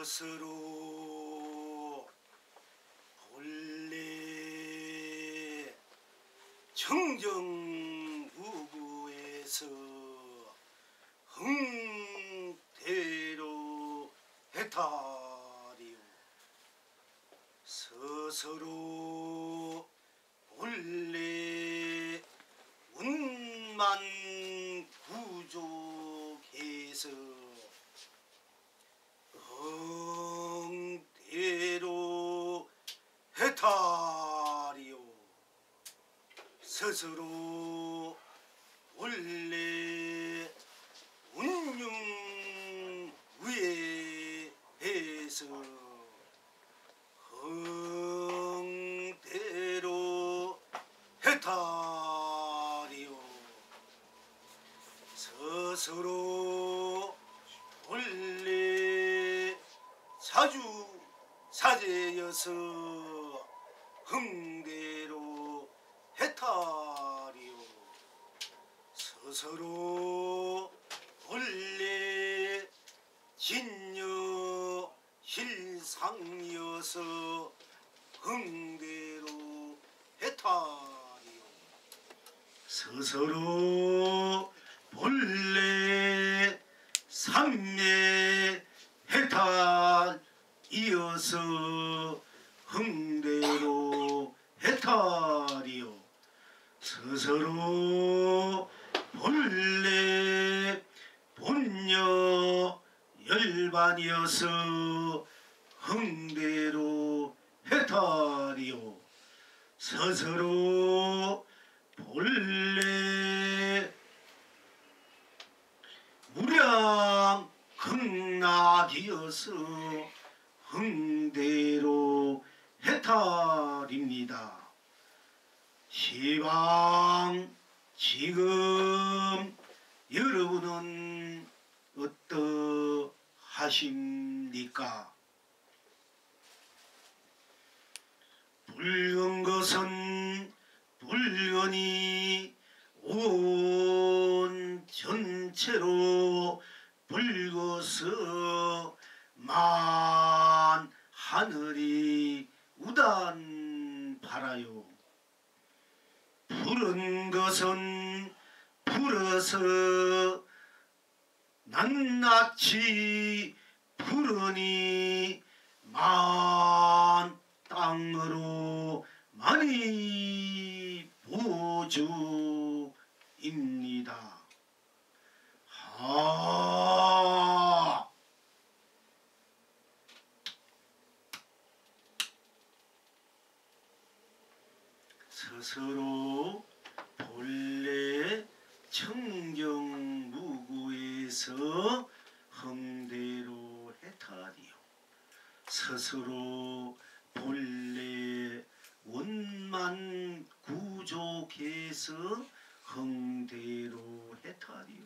스스로 본래 청정부부에서 흥대로 해탈이요 스스로 본래 운만 구족해서 흥대로 해탈이요 스스로 원래 운용 위에 해서 흥대로 해탈이요 스스로 원래 사주 사제여서 흥대로 해탈이요 스스로 원래 진여 실상이어서 흥대로 해탈이요 스스로 본래 삼매 해탈이어서 흥대로 해탈이요 스스로 본래 본여 열반이어서 흥대로 해탈이요 스스로 본래 무량 극락이어서 흥대로 해탈입니다. 시방 지금 여러분은 어떠하십니까? 붉은 것은 붉으니 온 전체로 붉어서 만 하늘이 우단 바라요. 푸른 것은 푸르서 낱낱이 푸르니 만 땅으로 많이 보주입니다. 스스로 본래 청정무구에서 흥대로 해탈이요 스스로 본래 원만 구족해서 흥대로 해탈이요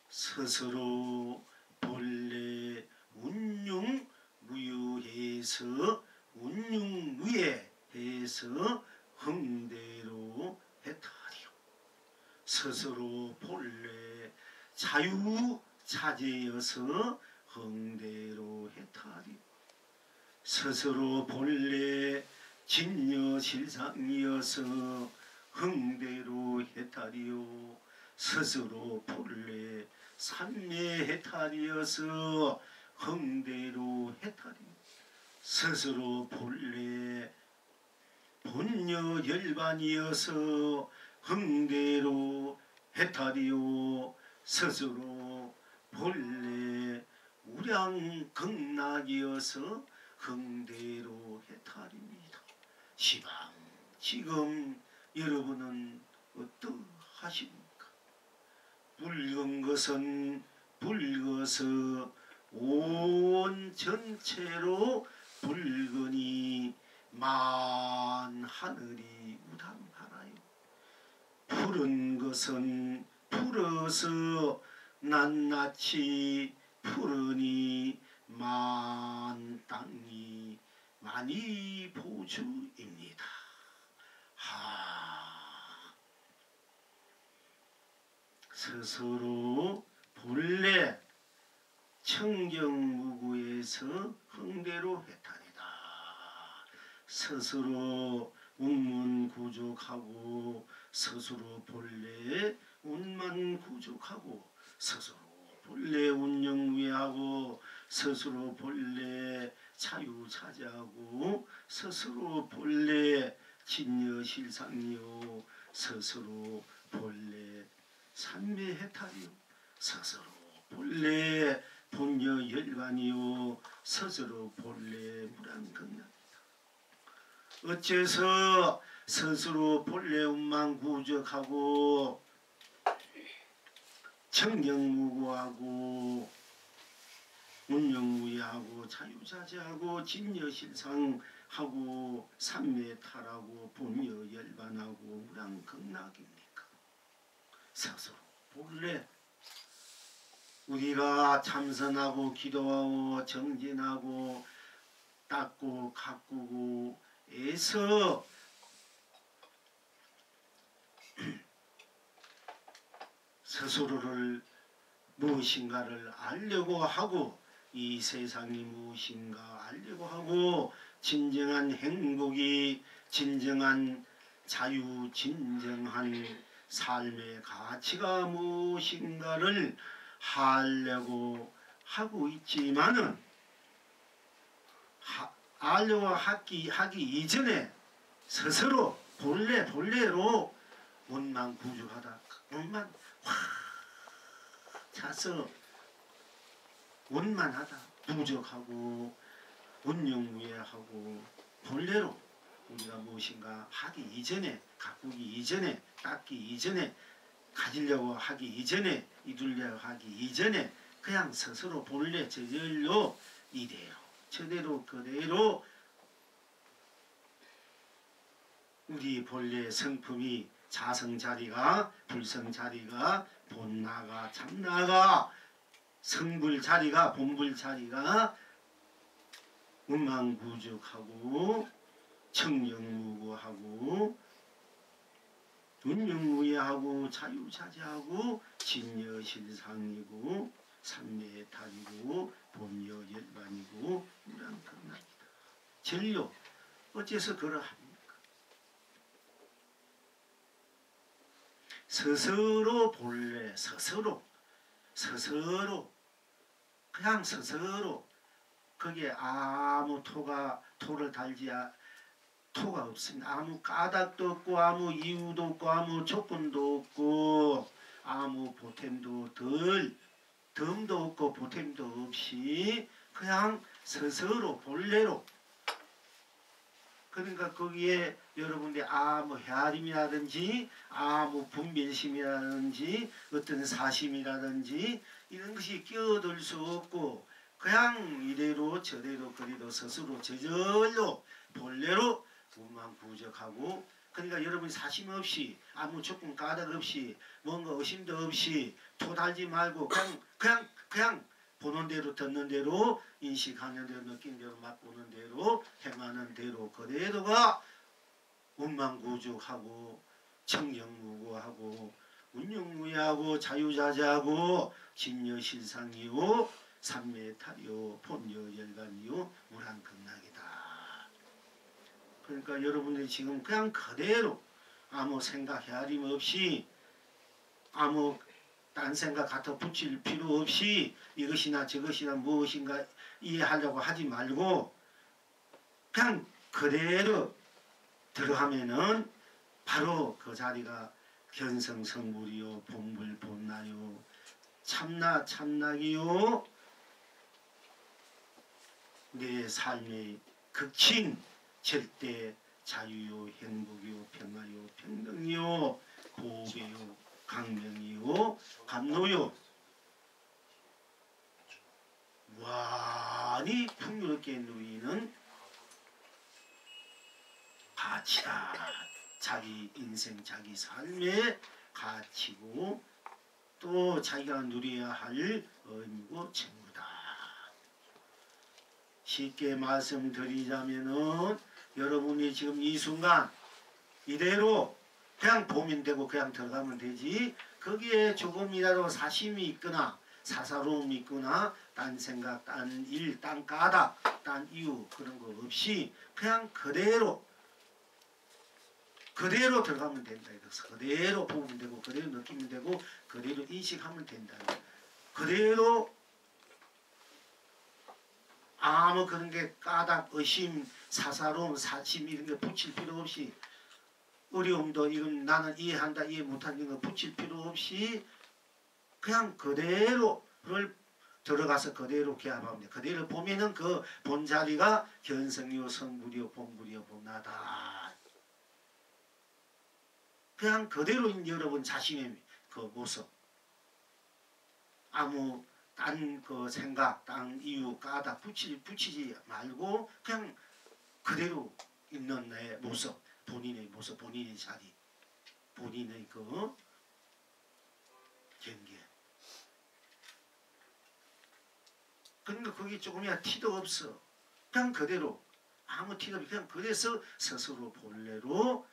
스스로 본래 운용 무유해서 운용 무예해서 흥대로 해탈이요 스스로 본래 자유자재여서 흥대로 해탈이요 스스로 본래 진여실상이어서 흥대로 해탈이요 스스로 본래 삼매해탈이어서 흥대로 해탈이요 스스로 본래 본여 열반이어서 흥대로 해탈이요 스스로 본래 우량극락이어서 흥대로 해탈입니다. 시방 지금 여러분은 어떠하십니까? 붉은 것은 붉어서 온 전체로 붉으니 만 하늘이 우담하나요. 푸른 것은 푸르서 낱낱이 푸르니 만 땅이 많이 보주입니다. 스스로 본래 청정무구에서 흥대로 해탈이다. 스스로 운문구족하고 스스로 본래 운만 구족하고 스스로 본래 운영무예하고 스스로 본래 자유자재하고 스스로 본래 진여실상이요 스스로 본래 삼매해탈이요 스스로 본래 본여열반이요 스스로 본래 무량극락이다. 어째서 스스로 본래 운만 구적하고 청정무구하고 운영무예하고 자유자재하고 진여실상하고 삼매탈하고 본여열반하고 무량극락입니까? 스스로 본래 우리가 참선하고 기도하고 정진하고 닦고 가꾸고 애서 스스로를 무엇인가를 알려고 하고 이 세상이 무엇인가 알려고 하고 진정한 행복이 진정한 자유 진정한 삶의 가치가 무엇인가를 하려고 하고 있지만은 알려고 하기 이전에 스스로 본래로 원만 구족하다 원만 차서 원만하다 부족하고 운영무예하고 본래로 우리가 무엇인가 하기 이전에 가꾸기 이전에 닦기 이전에 가지려고 하기 이전에 이루려고 하기 이전에 그냥 스스로 본래 저절로 이대로 저대로 그대로 우리 본래 성품이 자성자리가 불성자리가 본나가 참나가 성불자리가 본불자리가 운만구족하고 청정무구하고 운영무예하고 자유자재하고 진여실상이고 삼매탈이고 본여열반이고 무량극락이다. 전료 어째서 그러합니까? 스스로 본래 스스로 그냥 스스로 거기에 아무 토를 달지 토가 없습니다. 아무 까닭도 없고 아무 이유도 없고 아무 조건도 없고 아무 보탬도 덤도 없고 보탬도 없이 그냥 스스로 본래로 그러니까 거기에 여러분들이 아무 헤아림이라든지 아무 분별심이라든지 어떤 사심이라든지 이런 것이 끼어들 수 없고 그냥 이대로 저대로 그리도 스스로 저절로 본래로 운만 구적하고 그러니까 여러분이 사심 없이 아무 조건 까닭 없이 뭔가 의심도 없이 토 달지 말고 그냥 보는 대로 듣는 대로 인식하는 대로 느끼는 대로 맛보는 대로 행하는 대로 그대로가 운만구족하고 청정무구하고 운영무예하고 자유자재하고 진여실상이요 삼매탈이요 본여열반이요 무량극락이다. 그러니까 여러분들이 지금 그냥 그대로 아무 생각 헤아림 없이 아무 딴 생각 갖다 붙일 필요 없이 이것이나 저것이나 무엇인가 이해하려고 하지 말고 그냥 그대로 들어가면은 바로 그 자리가 견성성불이요 본불 본나요 참나 참락이요 내 삶의 극친 절대 자유요 행복이요 평화요 평등이요 보배요 강명이요 감노요 무한히 풍요롭게 누리는 가치다. 자기 인생 자기 삶의 가치고 또 자기가 누려야 할 의무고 책무다. 쉽게 말씀드리자면은 여러분이 지금 이 순간 이대로 그냥 보면 되고 그냥 들어가면 되지 거기에 조금이라도 사심이 있거나 사사로움이 있거나 딴 생각, 딴 일, 딴 까닭, 딴 이유 그런 거 없이 그냥 그대로 들어가면 된다. 그대로 보면 되고 그대로 느끼면 되고 그대로 인식하면 된다. 그대로 아무 그런 게 까닭, 의심, 사사로움, 사심 이런 게 붙일 필요 없이 어려움도 이건 나는 이해한다, 이해 못한다 이런 거 붙일 필요 없이 그냥 그대로를 들어가서 그대로 개합하면 돼. 그대로 보면은 그 본자리가 견성이요, 성불이요, 본불이요, 본나다. 그냥 그대로인 여러분 자신의 그 모습. 아무 딴 그 생각, 딴 이유, 까다 붙이지 말고 그냥 그대로 있는 내 모습, 본인의 모습, 본인의 자리, 본인의 그 경계. 그러니까 거기 조금이야 티도 없어. 그냥 그대로 아무 티도 없이 그냥 그래서 스스로 본래로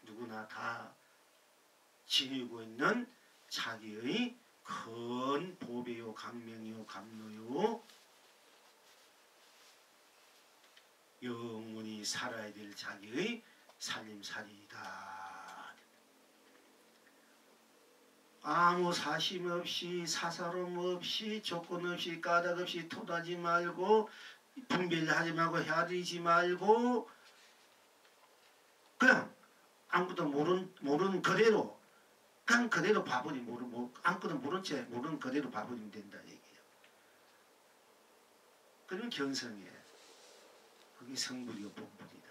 누구나 다 지니고 있는 자기의 큰 보배요, 강명이요, 감로요, 영원히 살아야 될 자기의 살림살이다. 아무 사심 없이 사사로움 없이 조건 없이 까닭 없이 토하지 말고 분별하지 말고 헤아리지 말고 그냥 아무것도 모르는 그대로 그냥 그대로 봐버리 아무것도 모른 채 모르는 그대로 봐버리면 된다 얘기예요. 그러면 견성이에요. 그게 성불이고 본불이다.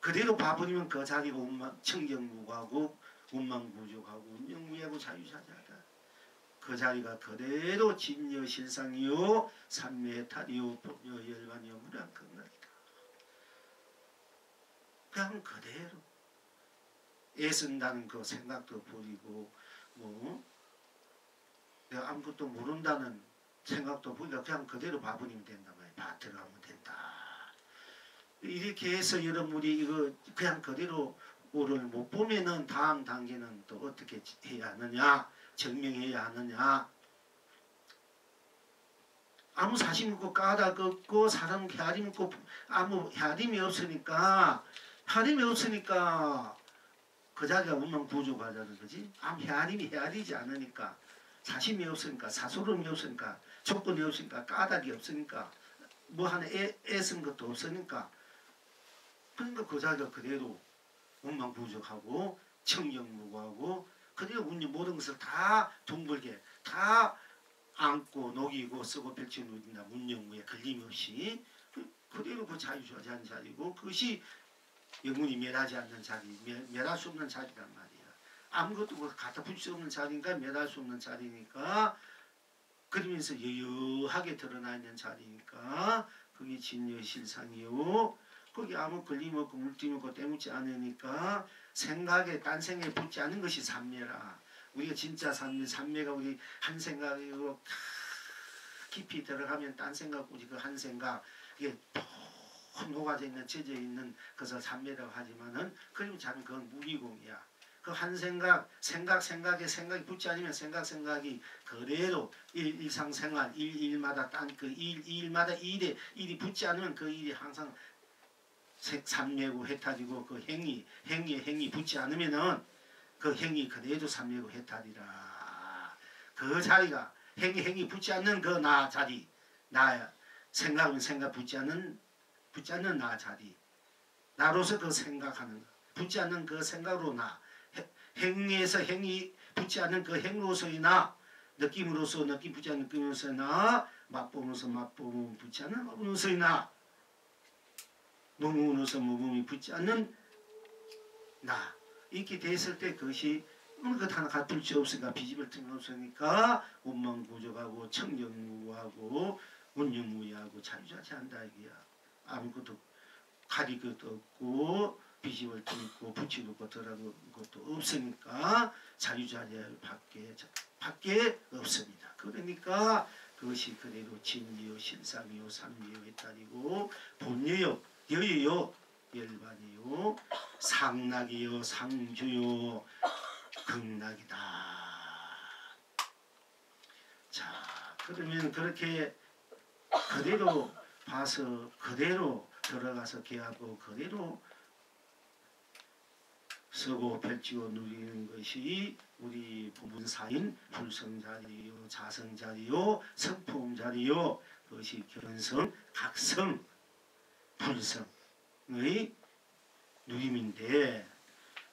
그대로 봐버리면 그 자리가 청정무구하고 운망부족하고 운명무예하고 자유자재하다. 그 자리가 그대로 진여실상이요 삼매탈이요 법요 열반이요 무량극락이다. 그냥 그대로 애쓴다는 그 생각도 버리고 뭐 내가 아무것도 모른다는 생각도 버리고 그냥 그대로 봐버리면 된다 말이야. 들어가면 된다. 이렇게 해서 여러분이 이거 그냥 그대로 를 못 보면은 다음 단계는 또 어떻게 해야 하느냐, 증명해야 하느냐. 아무 사심 없고 까닭 없고 사람 헤아림 없고 아무 헤아림이 없으니까 그 자리가 운명 부족하다는 거지. 아무 헤아리지 않으니까 사심이 없으니까 사소름이 없으니까 조건이 없으니까 까닭이 없으니까 뭐 하나 애쓴 것도 없으니까 그러니까 그 자리가 그대로 운명 부족하고 청정무구하고 그대로 모든 것을 다 둥글게 다 안고 녹이고 쓰고 펼쳐 누린다. 문명무에 걸림없이 그대로 그 자유자재한 자리고 그것이 영문이 멸하지 않는 자리, 멸할 수 없는 자리란 말이야. 아무것도 뭐 갖다 붙일 수 없는 자리니까 멸할 수 없는 자리니까 그러면서 여여하게 드러나 있는 자리니까 그게 진여실상이요. 거기 아무 걸림 없고 물낌 없고 때묻지 않으니까 생각에 딴 생각에 붙지 않은 것이 삼매라. 우리가 진짜 삼매가 우리 한 생각으로 깊이 들어가면 딴 생각 우리 그 한 생각 이게 녹아져 있는 젖어 있는 것을 삼매라고 하지만은 그러면 자는 그건 무기공이야. 그 한 생각에 생각이 붙지 않으면 생각이 그대로 일상생활 일마다 딴 그 일마다 일이 붙지 않으면 그 일이 항상 삼매고 해탈이고 그 행위 붙지 않으면은 그 행위 그대로 삼매고 해탈이라. 그 자리가 행위 붙지 않는 그 나 자리, 나야 생각 붙지 않는 나 자리, 나로서 그 생각하는 붙지 않는 그 생각으로 나, 행위에서 행위 붙지 않는 그 행로서의 나, 느낌으로서 느낌 붙지 않는 느낌으로서의 나, 맛보면서 맛보면 붙지 않는 맛보면서의 나, 몸으로서 몸이 붙지 않는 나. 이렇게 됐을 때 그것이 그 하나 같을 수 없으니까 비집을 틈이 없으니까 운망부족하고 청정무구하고 운영무예하고 자유자재한다 이게야. 아무것도 가릴 것도 없고 비집을 틈 있고 붙이고 들어가는 것도 없으니까 자유자재 밖에 없습니다. 그러니까 그것이 그대로 진리요 실상이요 삼리요 해탈이고 본리요 여유요 열반이요 상락이요 상주요 극락이다. 자, 그러면 그렇게 그대로 봐서 그대로 들어가서 개하고 그대로 서고 펼치고 누리는 것이 우리 부분사인 불성자리요, 자성자리요, 성품자리요. 그것이 견성, 각성, 불성의 누림인데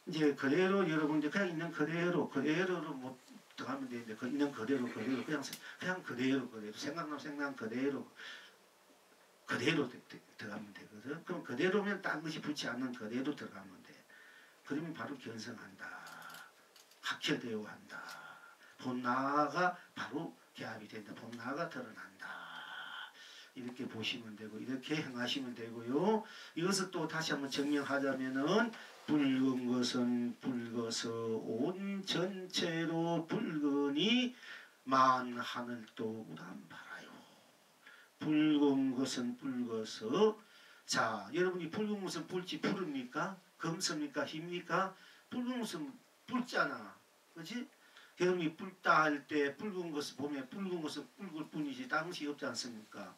이제 그대로 여러분들 그냥 있는 그대로로 못 들어가면 되는데 그 있는 그대로 그냥 그대로 생각나면 그대로 들어가면 되거든. 그럼 그대로면 딴 것이 붙지 않는 그대로 들어가면 돼. 그러면 바로 견성한다. 확철되어 한다. 본나가 바로 개합이 된다. 본나가 드러난다. 이렇게 보시면 되고 이렇게 행하시면 되고요. 이것을 또 다시 한번 증명하자면은 붉은 것은 붉어서 온 전체로 붉으니 만 하늘도 우담바라요. 붉은 것은 붉어서 자 여러분이 붉은 것은 붉지 푸릅니까? 검습니까? 힙니까? 붉은 것은 붉잖아. 그렇지? 여러분이 붉다 할 때 붉은 것을 보면 붉은 것은 붉을 뿐이지 다른 것이 없지 않습니까?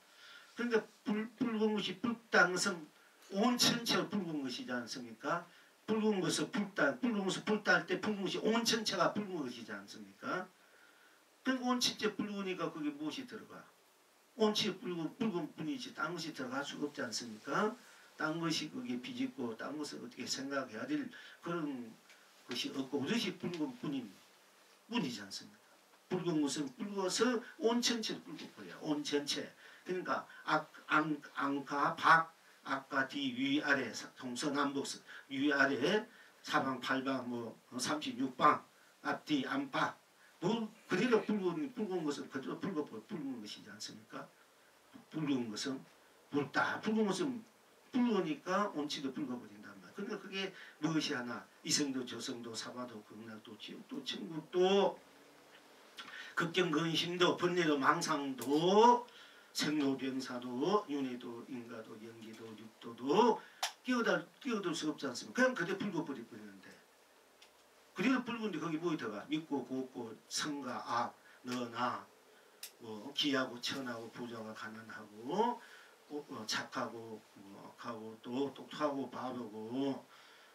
그러니까 붉은 것이 붉다는 것은 온 전체가 붉은 것이지 않습니까? 붉은 것을 붉다 할 때 붉은 것이 온 전체가 붉은 것이지 않습니까? 그러니까 온 전체 붉으니까 거기 무엇이 들어가? 온치 붉은 뿐이지 딴 것이 들어갈 수가 없지 않습니까? 딴 것이 거기에 비집고 딴 것을 어떻게 생각해야 될 그런 것이 없고 오롯이 붉은 뿐이지 않습니까? 붉은 것은 붉어서 온 전체를 붉고 버려요. 온 전체. 그러니까 안과 박 앞과 뒤 위아래 동서남북 위아래 사방 팔방 뭐 36방 앞뒤 안팎 뭐 그대로 붉은 것은 그대로 붉은 것이지 않습니까? 붉은 것은 붉다. 붉은 것은 붉으니까 온치도 붉어버린단 말이야. 그러니까 그게 무엇이 하나 이성도 저성도 사바도 극락도 지옥도 천국도 극경근심도 번뇌도 망상도 생로병사도 윤회도 인가도 연기도 육도도 끼어들 수 없지 않습니까? 그냥 그대로 붉어버리는데 그래도 붉은데 거기 뭐에 들어가? 믿고 곱고 성과 악 너나 뭐 기하고 천하고 부자와 가난하고 착하고 뭐 악하고 또 똑똑하고 바르고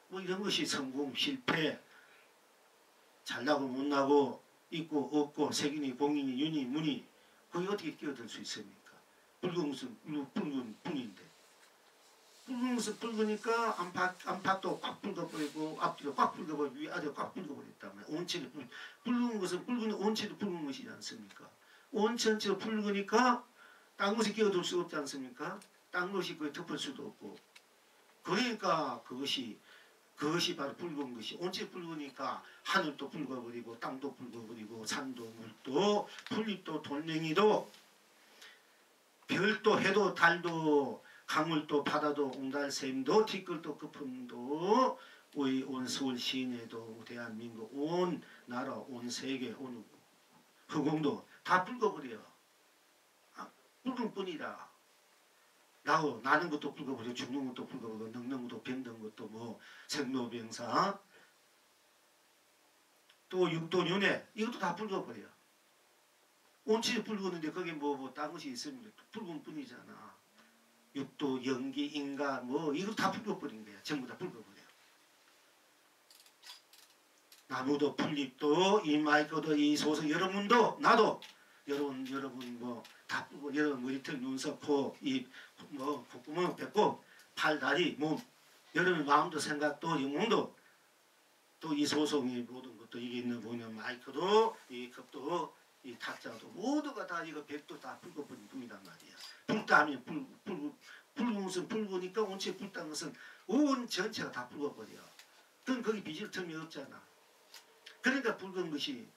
뭐 이런 것이 성공 실패 잘나고 못나고 있고 없고 색이니 공인이 윤이 문이 거기 어떻게 끼어들 수 있습니까? 붉은 것은 붉은 뿐인데 붉은 것은 붉으니까 안팎도 꽉 붉어버리고 앞뒤로 꽉 붉어버리고 위아래로 꽉 붉어버렸단 말이야. 온체를 붉은 것은 붉은 온체도 붉은 것이지 않습니까? 온 전체로 붉으니까 딴 것이 끼어들 수 없지 않습니까? 딴 것이 그에 덮을 수도 없고 그러니까 그것이 바로 붉은 것이 온체 붉으니까 하늘도 붉어버리고 땅도 붉어버리고 산도 물도 풀잎도 돌멩이도 별도 해도 달도 강물도 바다도 옹달샘도 티끌도 거품도 우리 온 서울 시내도 대한민국 온 나라 온 세계 온 허공도 다 붉어버려. 붉은 뿐이다. 나는 것도 붉어버려 죽는 것도 붉어버려 늙는 것도 병든 것도 뭐 생로병사 또 육도윤회 이것도 다 붉어버려. 온치도 붉었는데 거기 뭐 딴 것이 있으면 붉은 뿐이잖아. 육도 연기 인가 뭐 이거 다 붉어버린 거야. 전부 다 붉어버려. 나무도 풀잎도 이 마이크도 이 소서 여러분도 나도 여러분 뭐 다 붉고 여러분 머리털 눈썹 코 입 뭐 콧구멍 배꼽 팔 다리 몸 여러분 마음도 생각도 영혼도 또 이 소송이 모든 것도 이게 있는 보면 마이크도 이 컵도 이 탁자도 모두가 다 이거 백도 다 붉어버린 뿐이란 말이야. 붉다 하면 붉은 것은 붉으니까 온체 붉다는 것은 온 전체가 다 붉어버려. 그럼 거기 비질 틈이 없잖아. 그러니까 붉은 것이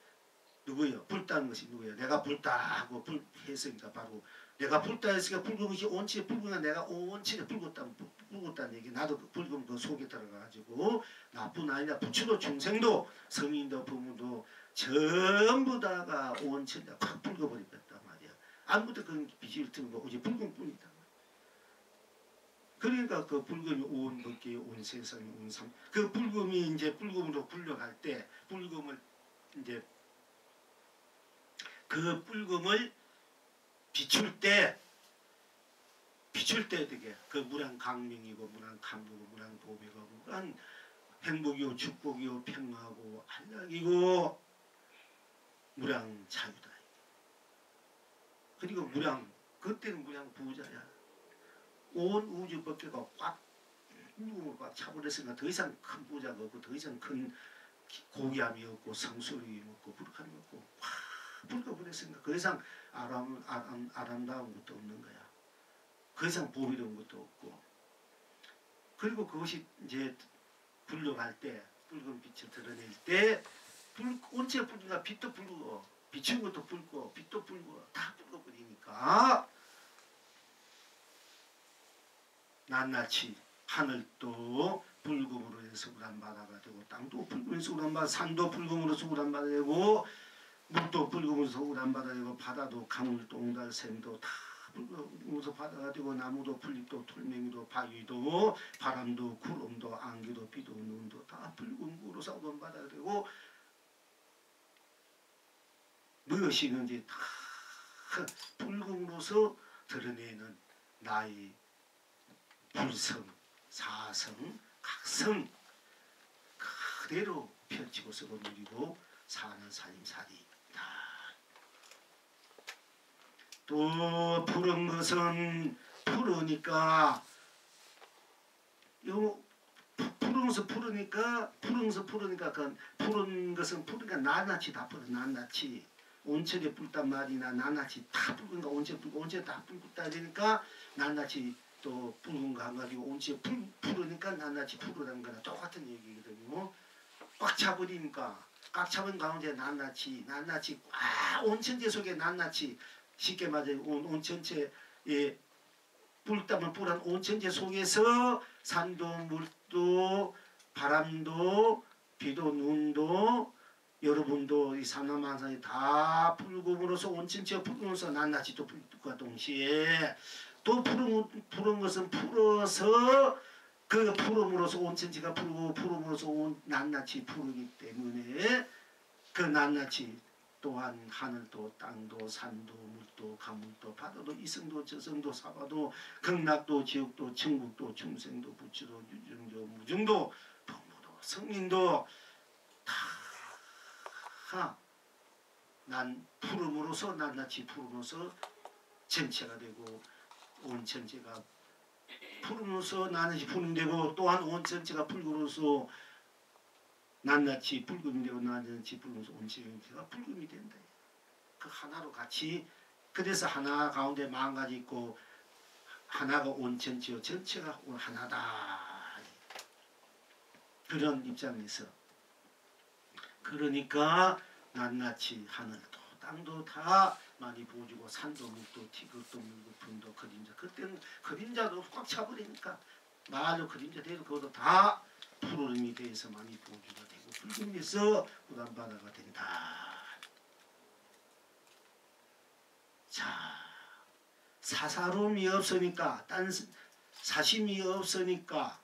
누구예요? 붉다는 것이 누구예요? 내가 붉다 하고 했으니까 바로 내가 붉다 했으니까 붉은 것이 온치에 붉으니까 내가 온치에 붉었다는 얘기. 나도 그 붉은 그 속에 들어가가지고 나뿐 아니라 부처도 중생도 성인도 부모도 전부 다가 온치에 확 붉어버렸단 말이야. 아무것도 그런 빛을 틀고 오직 붉은 뿐이다. 그러니까 그 붉음이 온 법계 온 세상이 온 삶. 그 붉음이 이제 붉음으로 굴려갈 때 붉음을 이제 그 붉음을 비출 때 어떻게 그 무량강명이고 무량감무고 무량보배고 무량 행복이요 축복이요 평화고 안락이고 무량자유다. 그리고 그때는 무량부자야. 온 우주 법계가 꽉 차버렸으니까 더 이상 큰 부자가 없고 더 이상 큰 고귀함이 없고 성술이 없고 불쾌함이 없고 확 불꺼버렸으니까 그 이상 아름다운 것도 없는 거야. 그 이상 보이로운 것도 없고. 그리고 그것이 이제 불려갈 때 붉은 빛을 드러낼 때 온체 불니까 빛도 불고 비춘 것도 불고 빛도 불고 다 불어버리니까 낱낱이 하늘도 불금으로 해서 우란바다가 되고 땅도 불금으로서 우란바다 산도 불금으로서 우란바다가 되고 물도 불금으로서 우란바다가 되고 바다도 강물 똥달 샘도 다 불금으로서 바다가 되고 나무도 풀잎도 돌멩이도 바위도 바람도 구름도 안개도 비도 눈도 다 불금으로서 우란바다가 되고 무엇이 있는지 다 불금으로서 드러내는 나의 불성, 사성, 각성 그대로 펼치고서 누리고 사는 살림살이다. 또 푸른 것은 푸르니까 요 푸른서 푸르니까 그 푸른 것은 푸르니까 낱낱이 다 푸르 낱낱이 온천에 붉단 말이나 낱낱이 다 붉은가 온천에 다 붉다 되니까 낱낱이 또 붉은 거 한 가지고 온치에 푸르니까 낱낱이 푸르다는 거나 똑같은 얘기거든요. 꽉 차버리니까 꽉 차버린 가운데 낱낱이 온천재 속에 낱낱이 쉽게 말해 온천재에 붉다면 붉은 온천재 속에서 산도 물도 바람도 비도 눈도 여러분도 이 산나만산이 다 붉음으로써 온천재가 붉으면서 낱낱이 또 붉과 동시에 또 푸른 것은 풀어서 그 푸름으로서 온천지가 푸르고 푸름으로서 낱낱이 푸르기 때문에 그 낱낱이 또한 하늘도 땅도 산도 물도 가물도 바다도 이성도 저성도 사바도 극락도 지옥도 천국도 중생도 부처도 유증도 무증도 법무도 성민도 다 난 푸름으로서 낱낱이 푸름으로서 전체가 되고 온천지가 푸르면서 낱낱이 푸른되고 또한 온천지가 붉으로서 낱낱이 붉음이 되고 낱낱이 붉으면서 온천지가 붉음이 된다. 그 하나로 같이 그래서 하나 가운데 만 가지 있고 하나가 온천지요 전체가 하나다. 그런 입장에서 그러니까 낱낱이 하늘도 땅도 다 많이 보여주고 산도 물도 티끌도 물고 분도 그림자 그때는 그림자도 꽉 차버리니까 말로 그림자대로 그것도 다 푸르름이 돼서 많이 보여주가 되고 붉음에서 우란바다가 된다. 자 사사로움이 없으니까 딴 사심이 없으니까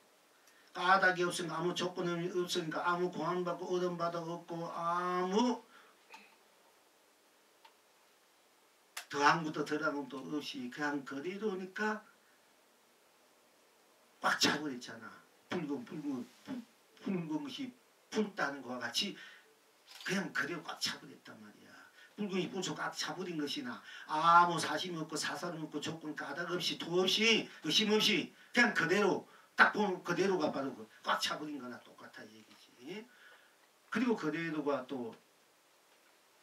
까닭이 없으니까 아무 조건이 없으니까 아무 공안받고 얻음바다가 없고 아무 더한 것도 덜한 것도 없이 그냥 그대로니까 꽉 차버렸잖아. 붉은 것이 붉다는 것과 같이 그냥 그대로 꽉 차버렸단 말이야. 붉은이 붉소 꽉 차버린 것이나 아무 사심이 없고 사사름 없고 조건 까닭 없이 도 없이 의심 없이 그냥 그대로 딱 보면 그대로가 바로 꽉 차버린 거나 똑같아 얘기지. 그리고 그대로가 또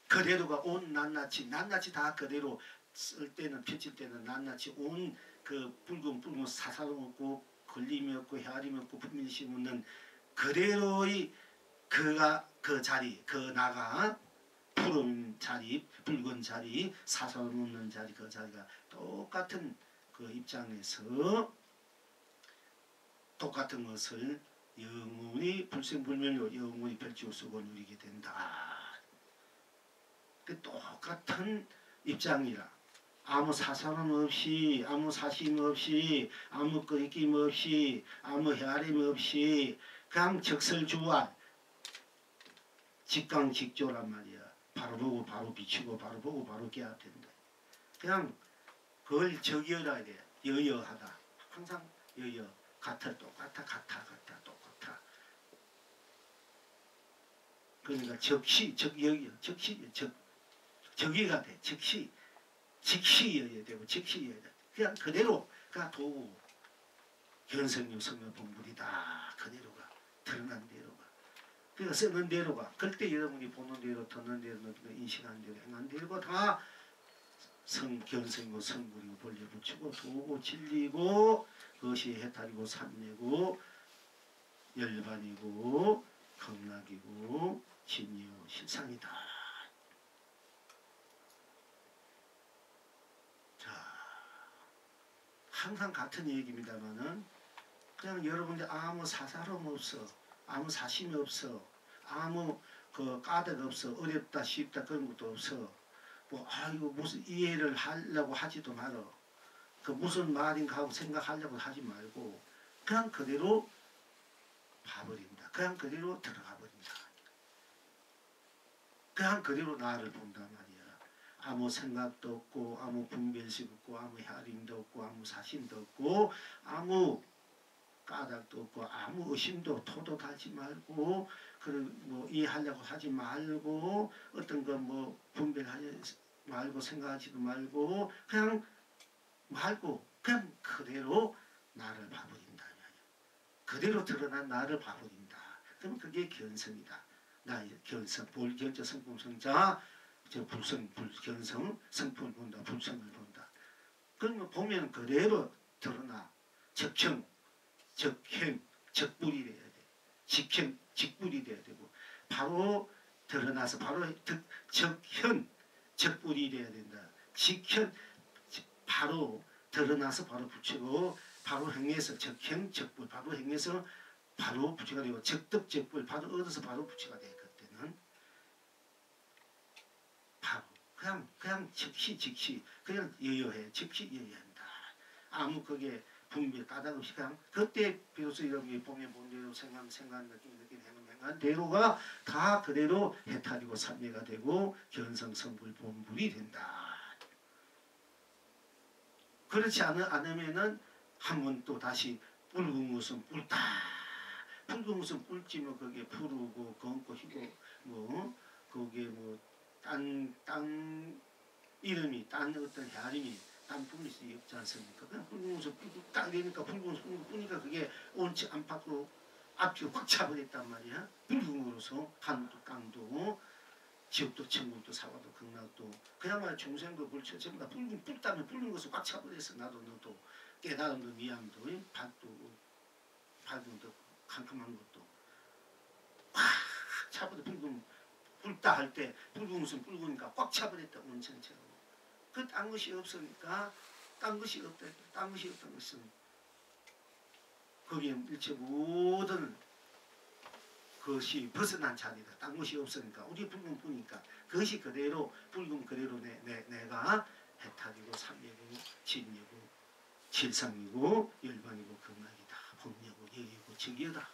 그대로가 온 낱낱이 다 그대로 쓸 때는 펼칠 때는 낱낱이 온 그 붉은 사사름 없고 걸림이 없고 헤아림이 없고 분민심 없는 그대로의 그가 그 자리 그 나가 푸른 자리 붉은 자리 사사름 없는 자리 그 자리가 똑같은 그 입장에서 똑같은 것을 영원히 불생불멸로 영원히 펼치고 쓰고 누리게 된다. 그 똑같은 입장이라 아무 사사름 없이 아무 사심 없이 아무 끄이낌 없이 아무 헤아림 없이 그냥 적설주활 직강직조란 말이야. 바로 보고 바로 비추고 바로 보고 바로 깨야 된다. 그냥 그걸 적여라 돼. 여여하다. 항상 여여. 같아 똑같아 똑같아. 그러니까 적시 적여여 적시 적의가 돼. 즉시여야 되고 즉시여야 돼. 그냥 그대로 그냥 도구 견성유 성묘본물이다. 그대로가 드러난 대로가. 그러니까 쓰는 대로가 그때 여러분이 보는 대로 듣는 대로 인식하는 대로 행하는 대로가 다 견성이고 성불이고 본래 붙이고 도구 진리고 그것이 해탈이고 삼매고 열반이고 극락이고 진리요 실상이다. 항상 같은 얘기입니다만은 그냥 여러분들 아무 사사름 없어, 아무 사심이 없어, 아무 그 까닭 없어, 어렵다 쉽다 그런 것도 없어. 뭐 이거 무슨 이해를 하려고 하지도 말어. 그 무슨 말인가 하고 생각하려고 하지 말고 그냥 그대로 봐버린다. 그냥 그대로 들어가 버린다. 그냥 그대로 나를 본단 말이야. 아무 생각도 없고 아무 분별심 없고 아무 헤아림도 없고 아무 사심도 없고 아무 까닭도 없고 아무 의심도 토도 달지 말고 그리고 뭐 이해하려고 하지 말고 어떤 거 뭐 분별하지 말고 생각하지도 말고 그냥 그대로 나를 봐버린다. 그대로 드러난 나를 봐버린다. 그럼 그게 견성이다. 나의 견성, 볼견자 성품성자 불견성 성품을 본다. 불성을 본다. 그러면 보면 그대로 드러나 적형, 적행, 적불이 돼야 돼. 직형, 직불이 돼야 되고 바로 드러나서 바로 적현, 적불이 돼야 된다. 직현, 바로 드러나서 바로 붙이고 바로 행해서 적형, 적불 바로 행해서 바로 붙이가 되고 적득, 적불 바로 얻어서 바로 붙이가 돼. 그때는 바로 그냥 즉시 그냥 여여해. 즉시 여여한다. 아무 그게 분별 까닭 없이 그냥 그때 비로소 이런 보면 본 대로 생각 느낌 행한 대로가 다 그대로 해탈이고 삼매가 되고 견성성불 본불이 된다. 그렇지 않으면은 한번 또 다시 붉은 것은 붉다. 붉은 것은 붉지 뭐 그게 푸르고 검고 희고 뭐 그게 뭐 땅 이름이 딴 어떤 헤아림이 딴 뿐이 없지 않습니까? 그냥 붉은 것은 딱 되니까 붉은 것은 뿌니까 그게 온치 안팎으로 앞뒤로 꽉 차버렸단 말이야. 붉은 거로서 하늘도 땅도 지옥도 천국도 사과도 극락도 그야말로 중생도 불처 전부 다 붉다면 붉은 것을 꽉 차버렸어. 나도 너도 깨달음도 미함도 밝음도 캄캄한 것도 꽉 차버려. 붉다 할 때 붉은 것은 붉으니까 꽉 차버렸다. 온천처럼. 그 딴 것이 없으니까 딴 것이 없다. 딴 것이 없다는 것은 거기에 일체 모든 그것이 벗어난 자리다. 딴 것이 없으니까 우리 붉은 뿐이니까 그것이 그대로 붉은 그대로 내가 해탈이고 삼매고 진리고 실상이고 열반이고 극락이다. 법리고 여기고 직이다.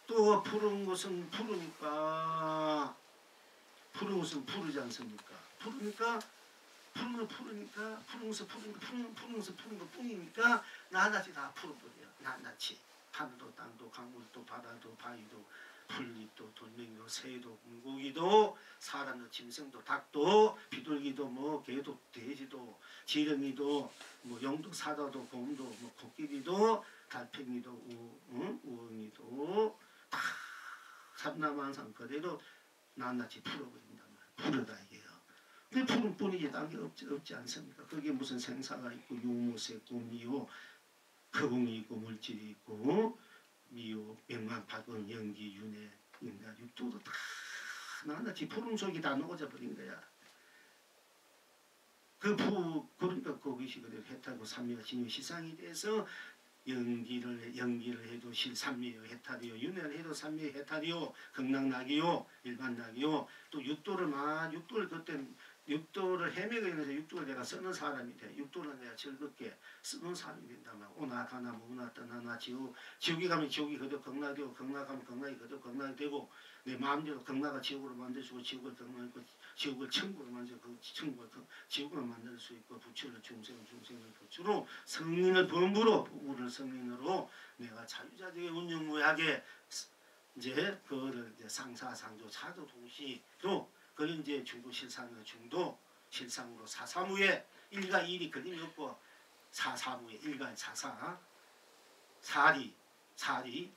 또 푸른 것은 푸르니까 푸른 것은 푸르지 않습니까? 푸르니까 푸른 것은 푸른 것 뿐이니까 낱낱이 다 푸르버려. 낱낱이 하늘도 땅도 강물도 바다도 바위도 풀잎도 돌멩이도 새도 물고기도 사람도 짐승도 닭도 비둘기도 뭐 개도 돼지도 지렁이도 뭐 용도 사자도 곰도 뭐 코끼리도 달팽이도 우엉이도 다 삼라만상 그대로 낱낱이 풀어버린단 말이에요. 푸르다 이게요. 그 푸른 뿐이지 딴 게 없지 않습니까? 거기에 무슨 생사가 있고 유무색고 미호 허공이 있고 물질이 있고 미호 명만 박은 연기 윤회 인간 육도도 다 낱낱이 푸른 속이 다 녹아져 버린 거야. 그러니까 그것이 그대로 해탈고 삼매가 진유 시상이 돼서 연기를 해도 실삼매요 해탈이요 윤회를 해도 삼매 해탈이요 극락락이요 일반락이요 또 육도를 그때 육도를 헤매고 있는데 육도를 내가 쓰는 사람이 돼. 육도를 내가 즐겁게 쓰는 사람이 된다면 오나 가나 무나 떠나나 지옥에 가면 지옥이 그대로 극락이 되고 극락 가면 극락이 그대로 극락이 되고 내 마음대로 극락을 지옥으로 만들어주고 지옥을 극락이고 지옥을 천국으로 만들 그 천국을 지옥으로 만들 수 있고 부처를 중생을 부처로 성인을 범부로 부부를 성인으로 내가 자유자재의 운영무하게 이제 그거를 이제 상사상조 차도 동시로 그걸 이제 중도 실상으로 중도 실상으로 사사무에 일가 일이 걸림이 없고 사사무에 일가 사사 사리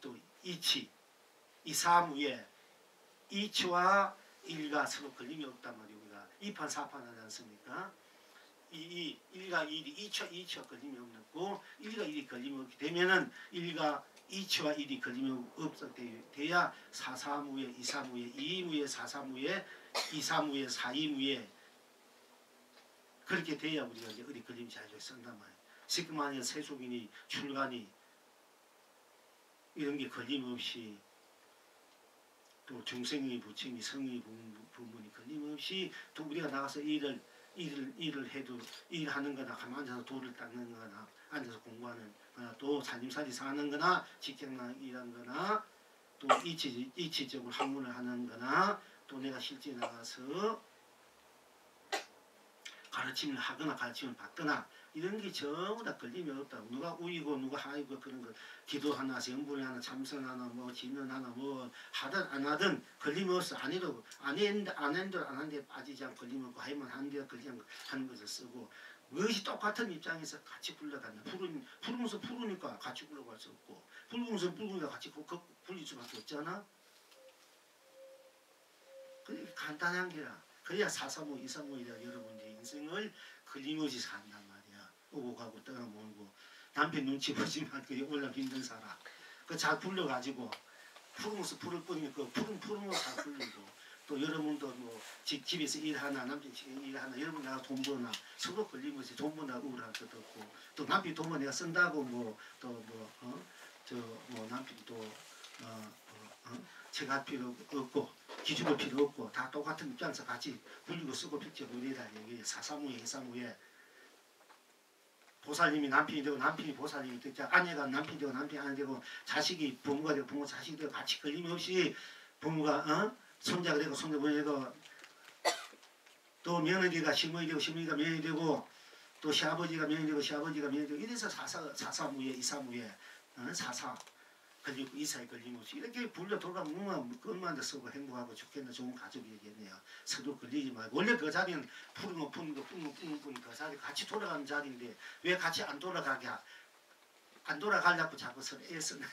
또 이치 이 사무에 이치와 일가 서로 걸림이 없단 말이에요. 우리가 이판 사판 하지 않습니까? 이 일가 일이 이치와 걸림이 없고 일가 일이 걸림이 없게 되면은 일가 이치와 일이 걸림이 없을 때야 사사무에 이사무에 이무에 사사무에 이사무에 사이무에 그렇게 돼야 우리가 이제 어디 걸림이 잘 쓴단 말이에요. 시그마니 세속이니 출간이 이런 게 걸림없이 또 중생이 부침이 성이 부분이 걸림없이 또 우리가 나가서 일을 해도 일하는 거나 가만 앉아서 돌을 닦는 거나 앉아서 공부하는 거나 또 살림살이 사는 거나 직장 일하는 거나 또 이치적으로 학문을 하는 거나 또 내가 실제 나가서 가르침을 하거나 가르침을 받거나 이런 게 전부 다 걸림이 없다고. 누가 우이고 누가 하이고 그런 거 기도 하나 성불 하나 참선 하나 뭐 진언 하나 뭐 하든 안 하든 걸림이 없어. 안 해도 안 했는데 안 한데 빠지지 않고 걸림이 없고 하면 한데 걸리지 않고 하는 것을 쓰고 무엇이 똑같은 입장에서 같이 굴러간다. 푸르면서 푸르니까 같이 굴러갈 수 없고 붉으면서 붉으니까 같이 굴릴 수밖에 없잖아. 그게 간단한 게라. 그래야 사사모 이사모이라 여러분들의 인생을 걸림없이 산단 말이야. 오고 가고 떠나보고 남편 눈치 보지만 그게 올라 힘든 사람. 그 잘 굴려가지고 푸르면서 푸를 뿐이니 그 푸르면 잘 굴리고 또 여러분도 뭐 집에서 일하나 남편 집에서 일하나 여러분 나가 돈 버나 서로 걸림없이 돈 버나 우울할 것도 없고 또 남편 돈만 내가 쓴다고 뭐 또 뭐 남편도 제가 필요 없고 기죽을 필요 없고 다 똑같은 입장에서 같이 굴리고 쓰고 필지 우리라 이게 사사무에 이사무에 보살님이 남편이 되고 남편이 보살님이 되고 아내가 남편이 되고 남편이 아내 되고 자식이 부모가 되고 부모 자식이 되고 같이 걸림없이 부모가 손자가 되고 손자가 되고 또 며느리가 시어머니 되고 시어머니가 며느리 되고 또 시아버지가 며느리 되고 시아버지가 며느리 되고 이래서 사사무에 이사무에 사사 걸리고 이사에 걸림없이 이렇게 불려 돌아가면 그것만 쓰고 행복하고 좋겠네. 좋은 가족이겠네요. 서로 걸리지 말고 원래 그 자리는 푸른 거 푸는 그 자리 같이 돌아가는 자리인데 왜 같이 안 돌아가려고 자꾸 서로 애쓰나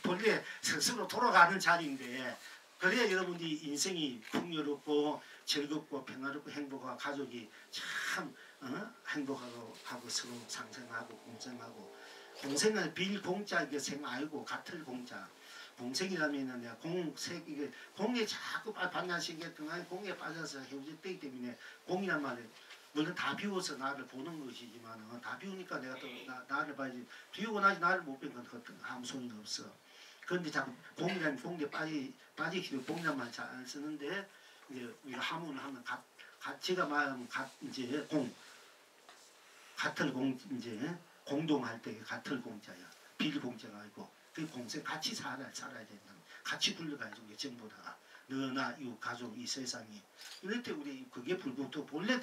본래 스스로 돌아가는 자리인데 그래야 여러분들이 인생이 풍요롭고 즐겁고 평화롭고 행복하고 가족이 참 행복하고 서로 상생하고 공생하고 공생은 빌공짜 이게 생 알고 같을 공짜 공생이라면은 내가 이게 공에 자꾸 반나시게 등한 공에 빠져서 헤어졌기 때문에 공이란 말은 물론 다 비워서 나를 보는 것이지만 다 비우니까 내가 또 나를 봐야지 비우고 나지 나를 못 뵌 건 아무 소용이 없어. 그런데 자꾸 공이라는 공에 빠지기로 공이란 말 잘 쓰는데 이제 우리가 하문을 하면 제가 말하면 이제 같을 공 이제 공동할 때 같을 공자야. 빌공자가 아니고 그 공생 같이 살아야 된다. 같이 굴러가야지 우리 전부 다. 너나 이 가족 이 세상이. 이럴 때 우리 그게 불구도 본래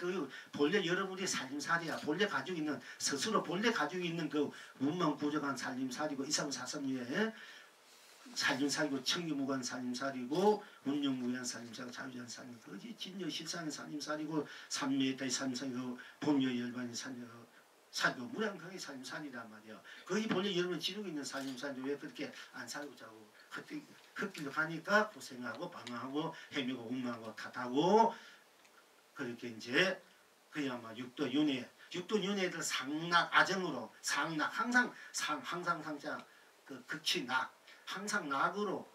여러분이 살림살이야. 본래 가지고 있는 스스로 본래 가지고 있는 그 문명 부족한 살림살이고 이삼사삼유에 살림살이고 청기무관 살림살이고 운영무한 살림살이고 자유자한 살림 그지 진여 실상의 살림살이고 삼매의 살림살이고 본여열반의 살고 무량강의 살림살이란 말이야. 거기 본래 여러분 지르고 있는 살림살인데 왜 그렇게 안 살고 자고 흙길로 가니까 고생하고 방황하고 헤매고 운망하고 탓하고 그렇게 이제 그야마 육도윤회들 상락 아정으로 상락 항상 상자 그 극치 낙 항상 나로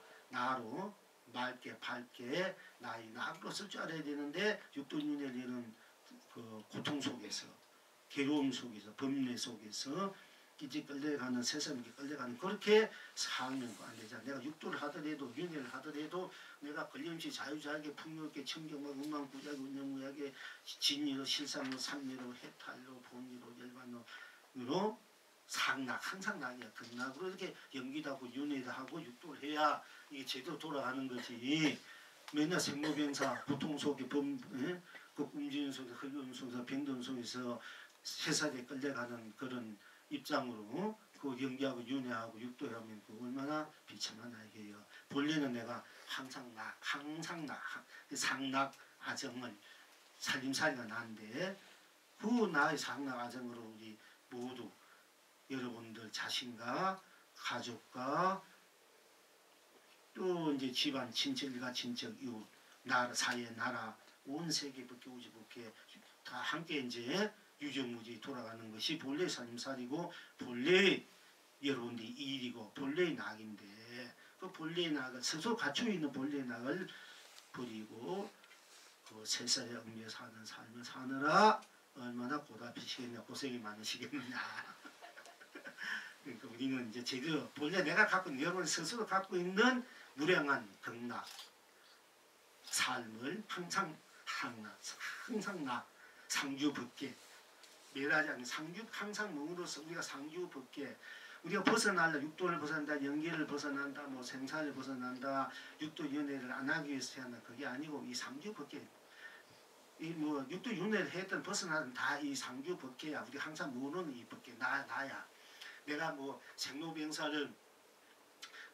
맑게 밝게 나의 낙으로 쓸 줄 알아야 되는데 육도윤회들은 그 고통 속에서 괴로움 속에서 범례 속에서 이제 끌려가는 세상에 끌려가는 그렇게 살면 안 되잖아. 내가 육도를 하더라도 윤회를 하더라도 내가 걸림없이 자유자하게 풍요롭게 청경하고 운망부자하게 운영무하게 진리로 실상으로 삼리로 해탈로 본리로 열반으로 상락 항상 낙이야. 극락으로 이렇게 연기도 하고 윤회도 하고 육도를 해야 이게 제대로 돌아가는 거지. 맨날 생로병사 고통 속에 그 꿈지는 속에 흘리는 속에서 병든 속에서 세상에 끌려가는 그런 입장으로 그 연기하고 윤회하고 육도하면 그 얼마나 비참한 나에게요. 본래는 내가 항상 상락 아정을 살림살이가 나는데 그 나의 상락 아정으로 우리 모두 여러분들 자신과 가족과 또 이제 집안 친척 일가 친척 이웃 나라 사회 나라 온 세계 밖에 우주 밖에 다 함께 이제 유정무지 돌아가는 것이 본래 살림살이고 본래 여러분들이 일이고 본래의 낙인데 그 본래의 낙을 스스로 갖추고 있는 본래의 낙을 버리고 그 세상에 얽매여 사는 삶을 사느라 얼마나 고달프시겠냐 고생이 많으시겠느냐. 그러니까 우리는 이제 제대로 본래 내가 갖고 있는 여러분 스스로 갖고 있는 무량한 극락 삶을 항상 상주법계 매일하지 않는 상주 항상 몸으로서 우리가 상주법계 우리가 벗어나려 육도를 벗어난다 연계를 벗어난다 뭐 생사를 벗어난다 육도윤회를 안 하기 위해서 해야 한다 그게 아니고 이 상주법계 이 뭐 육도윤회를 했던 벗어나는 다 이 상주법계야. 우리 항상 모르는 이 법계 나야. 내가 뭐 생로병사를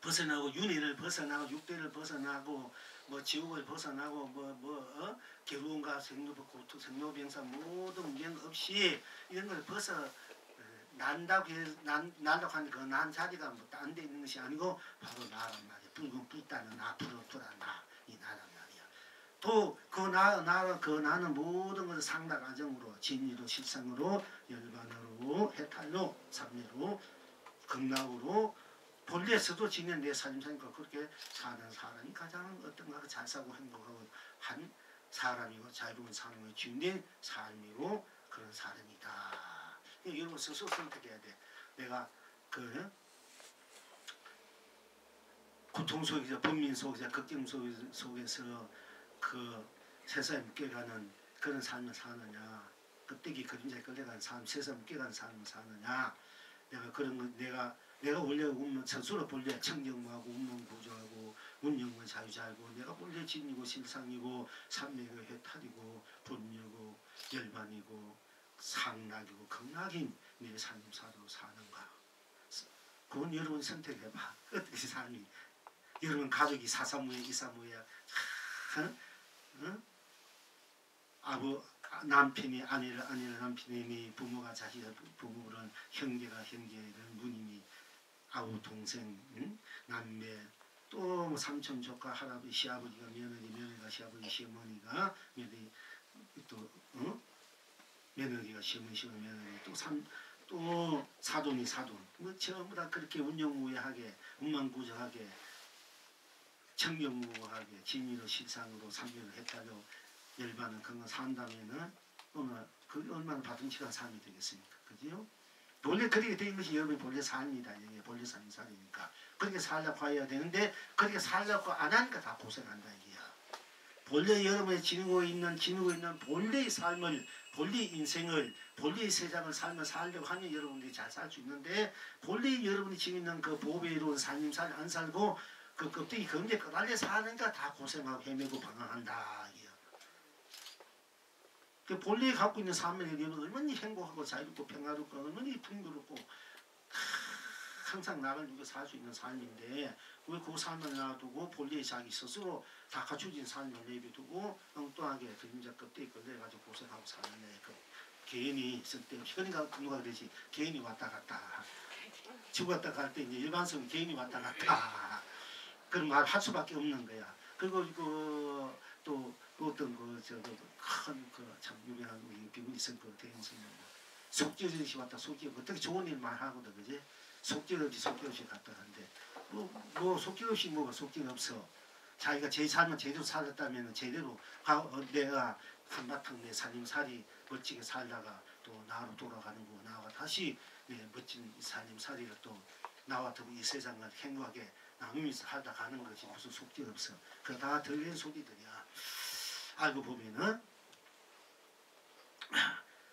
벗어나고 윤회를 벗어나고 육대를 벗어나고 뭐 지옥을 벗어나고 괴로움과 생로고통 생로병사 모든 문제 없이 이런 걸 난다고 하는 그 난 자리가 뭐 딴 데 있는 것이 아니고 바로 나란 말이야. 붉은 불따는 나 불어투란 나이 나란 말이야. 또 그 나는 모든 것을 상락 아정으로 진리로 실상으로 열반으로 해탈로 삼례로 극락으로 본래에서도 지낸 내 삶사니까 그렇게 사는 사람이 가장 어떤가 잘 사고 행복하고 한 사람이고 자유로운 삶을 지닌 삶이고 그런 사람이다. 여러분 스스로 선택해야 돼. 내가 그 고통 속에서 범민 속에서 걱정 속에서 그 세상에 묶여가는 그런 삶을 사느냐 껍데기 그림자에 끌려가는 삶 세상에 묶여가는 삶을 사느냐 내가 그런 거 내가 원래 스스로 본래 청정무하고 운명구조하고 운명은 자유자이고 내가 본래 진이고 실상이고 삼매고 해탈이고 분묘고 열반이고 상락이고 극락인 내 삶사로 사는가 그건 여러분 선택해봐. 어떻게 삶이 여러분 가족이 사사무예 이사무예 남편이 아내를 남편이 부모가 자식을 부모는 형제가 형제를 누님이 아우 동생 남매 또 뭐 삼촌 조카 할아버지 시아버지가 며느리가 시아버지 시어머니가 며느리 또 며느리가 시어머니 며느리 또 사돈이 사돈 뭐 전부 다 그렇게 운영무예하게 운만구조하게 청정무하게 진리로 실상으로 삼계를 해탈로 열반은 그런 산다면은 그 얼마나 바둥치한 삶이 되겠습니까? 그죠? 본래 그렇게 된 것이 여러분이 본래 삶이다. 이게 본래 삶이니까 그렇게 살려고 해야 되는데 그렇게 살려고 안 하니까 다 고생한다 이게야. 본래 여러분이 지니고 있는 본래의 삶을 본래 인생을 본래의 세상을 살려고 하면 여러분들이 잘 살 수 있는데 본래 여러분이 지금 있는 그 보배에 이루은 삶 안 살고 그 껍데기 경제 끝날려 사니까 다 고생하고 헤매고 방황한다. 그 본래 갖고 있는 삶을 얘기하면 얼마나 행복하고 자유롭고 평화롭고 얼마나 풍요롭고 항상 나를 위해 살 수 있는 삶인데 왜 그 삶을 놔두고 본래 자기 스스로 다 갖춰진 삶을 내비두고 엉뚱하게 그림자 껍데기 걸려가지고 고생하고 사는데 그 개인이 쓸데없이 그러니까 누가 그러지 개인이 왔다 갔다 죽었다 갈 때 이제 일반성 개인이 왔다 갔다 그런 말 할 수밖에 없는 거야. 그리고 또 어떤 참 유명한 우리 비문이 있은 그 대행선은 속죄없이 왔다 속죄 어떻게 좋은 일 말하거든 그지? 속죄없이 갔다 하는데 뭐 속죄없이 뭐가 속죄가 없어. 자기가 제 삶을 제대로 살았다면 제대로 내가 한바탕 내 살림살이 멋지게 살다가 또 나로 돌아가는 거 나와 다시 내 멋진 살림살이를 또 나와 더 이 세상을 행복하게 나누면서 살다 가는 것이 무슨 속죄가 없어. 그거 다 들리는 소리들이야. 알고 보면은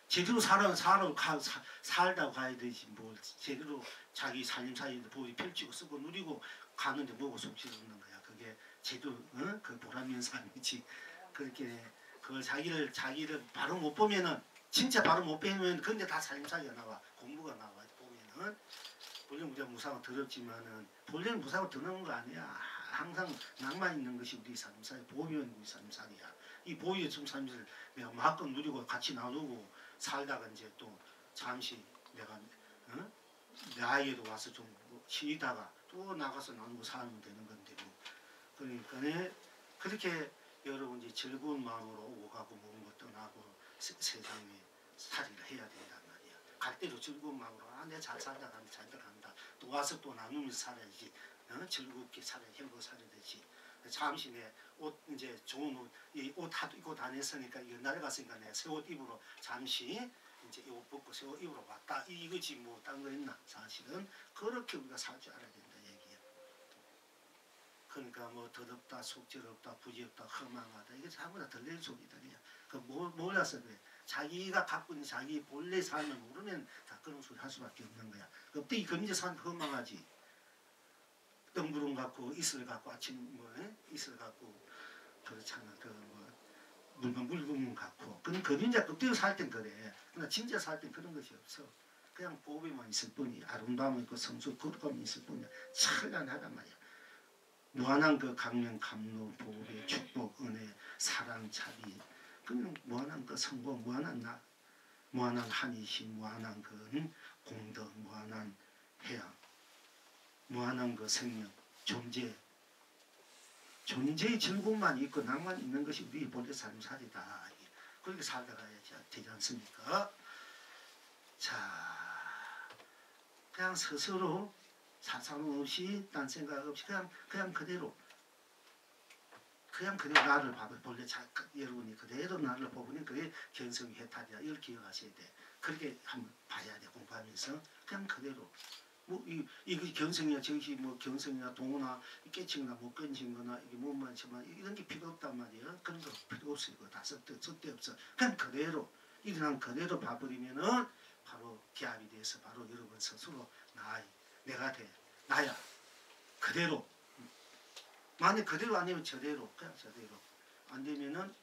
제대로 살다고 가야 되지 뭘 제대로 자기 살림살이를 보이 펼치고 쓰고 누리고 가는데 뭐고 속죄가 없는 거야. 그게 제도 그 보람 있는 삶이지. 그렇게 그 자기를 바로 못 보면은 진짜 바로 못 보면 근데 다 살림살이가 나와 공부가 나와 보면은 본래 우리가 무사하고 더럽지만은 본래는 무사하고 더러운 거 아니야. 항상 낭만 있는 것이 우리 삶살이 보면 우리 삶살이야. 이 보이의 좀 삶을 내가 마음껏 누리고 같이 나누고 살다가 이제 또 잠시 내가 내 아이에도 와서 좀 쉬다가 또 나가서 나누고 살면 되는 건데 뭐. 그러니까 그렇게 여러분 이제 즐거운 마음으로 오고 가고 먹은 거 떠나고 세상에 살이를 해야 된단 말이야. 갈 때도 즐거운 마음으로 내가 잘 살다 간다 잘 간다 또 와서 또 나누면서 살아야지. 즐겁게 살아야 행복하게 살아야 되지. 잠시 내 옷 이제 좋은 옷 이 옷 하도 입고 다녔으니까 옛날에 갔으니까 내가 새 옷 입으러 잠시 이제 이 옷 벗고 새 옷 입으러 왔다 이거지 뭐 딴 거 있나. 사실은 그렇게 우리가 살 줄 알아야 된다 얘기야. 그러니까 뭐 더럽다 속죄롭다 부지없다 허망하다 이게 전부 다 들릴 소리들이야. 그 몰라서 그래. 자기가 갖고 있는 자기 본래 삶을 모르면 다 그런 소리 할 수밖에 없는 거야. 그때 금제 삶 허망하지. 덩구름 갖고 이슬 갖고 아침 뭐 이슬 갖고 그렇잖아. 그 물건 갖고 그건 금인자 그때로 살 땐 그래. 그러나 진짜 살 땐 그런 것이 없어. 그냥 보배만 있을 뿐이 아름다움이 있고 성수 거룩함이 있을 뿐이야. 찬란하단 말이야. 무한한 그 강명 감로 보배 축복 은혜 사랑 자비 그냥 무한한 그 성공 무한한 한이심 무한한 그 공덕 무한한 해양 무한한 그 생명 존재의 즐거움만 있고 낭만 있는 것이 우리 본래 삶살이다. 그렇게 살다가 되지 않습니까? 자, 그냥 스스로 사상 없이 딴 생각 없이 그냥 그대로 나를 봐봐. 본래 여러분이 그대로 나를 보니 그게 견성이 해탈이야. 이걸 기억하셔야 돼. 그렇게 한번 봐야 돼. 공부하면서 그냥 그대로. 뭐 이거 견성이야 정시 뭐 견성이나 동호나 깨칭이나 못 견진 거나 이게 뭐만 지만 이런 게 필요 없단 말이야. 그런 거 필요 없어. 이거 다 쓸데없어. 그냥 그대로 일어난 그대로 봐버리면은 바로 기합이 돼서 바로 여러분 스스로 내가 돼. 나야. 그대로. 만약 그대로 안 되면 저대로. 그냥 저대로. 안 되면은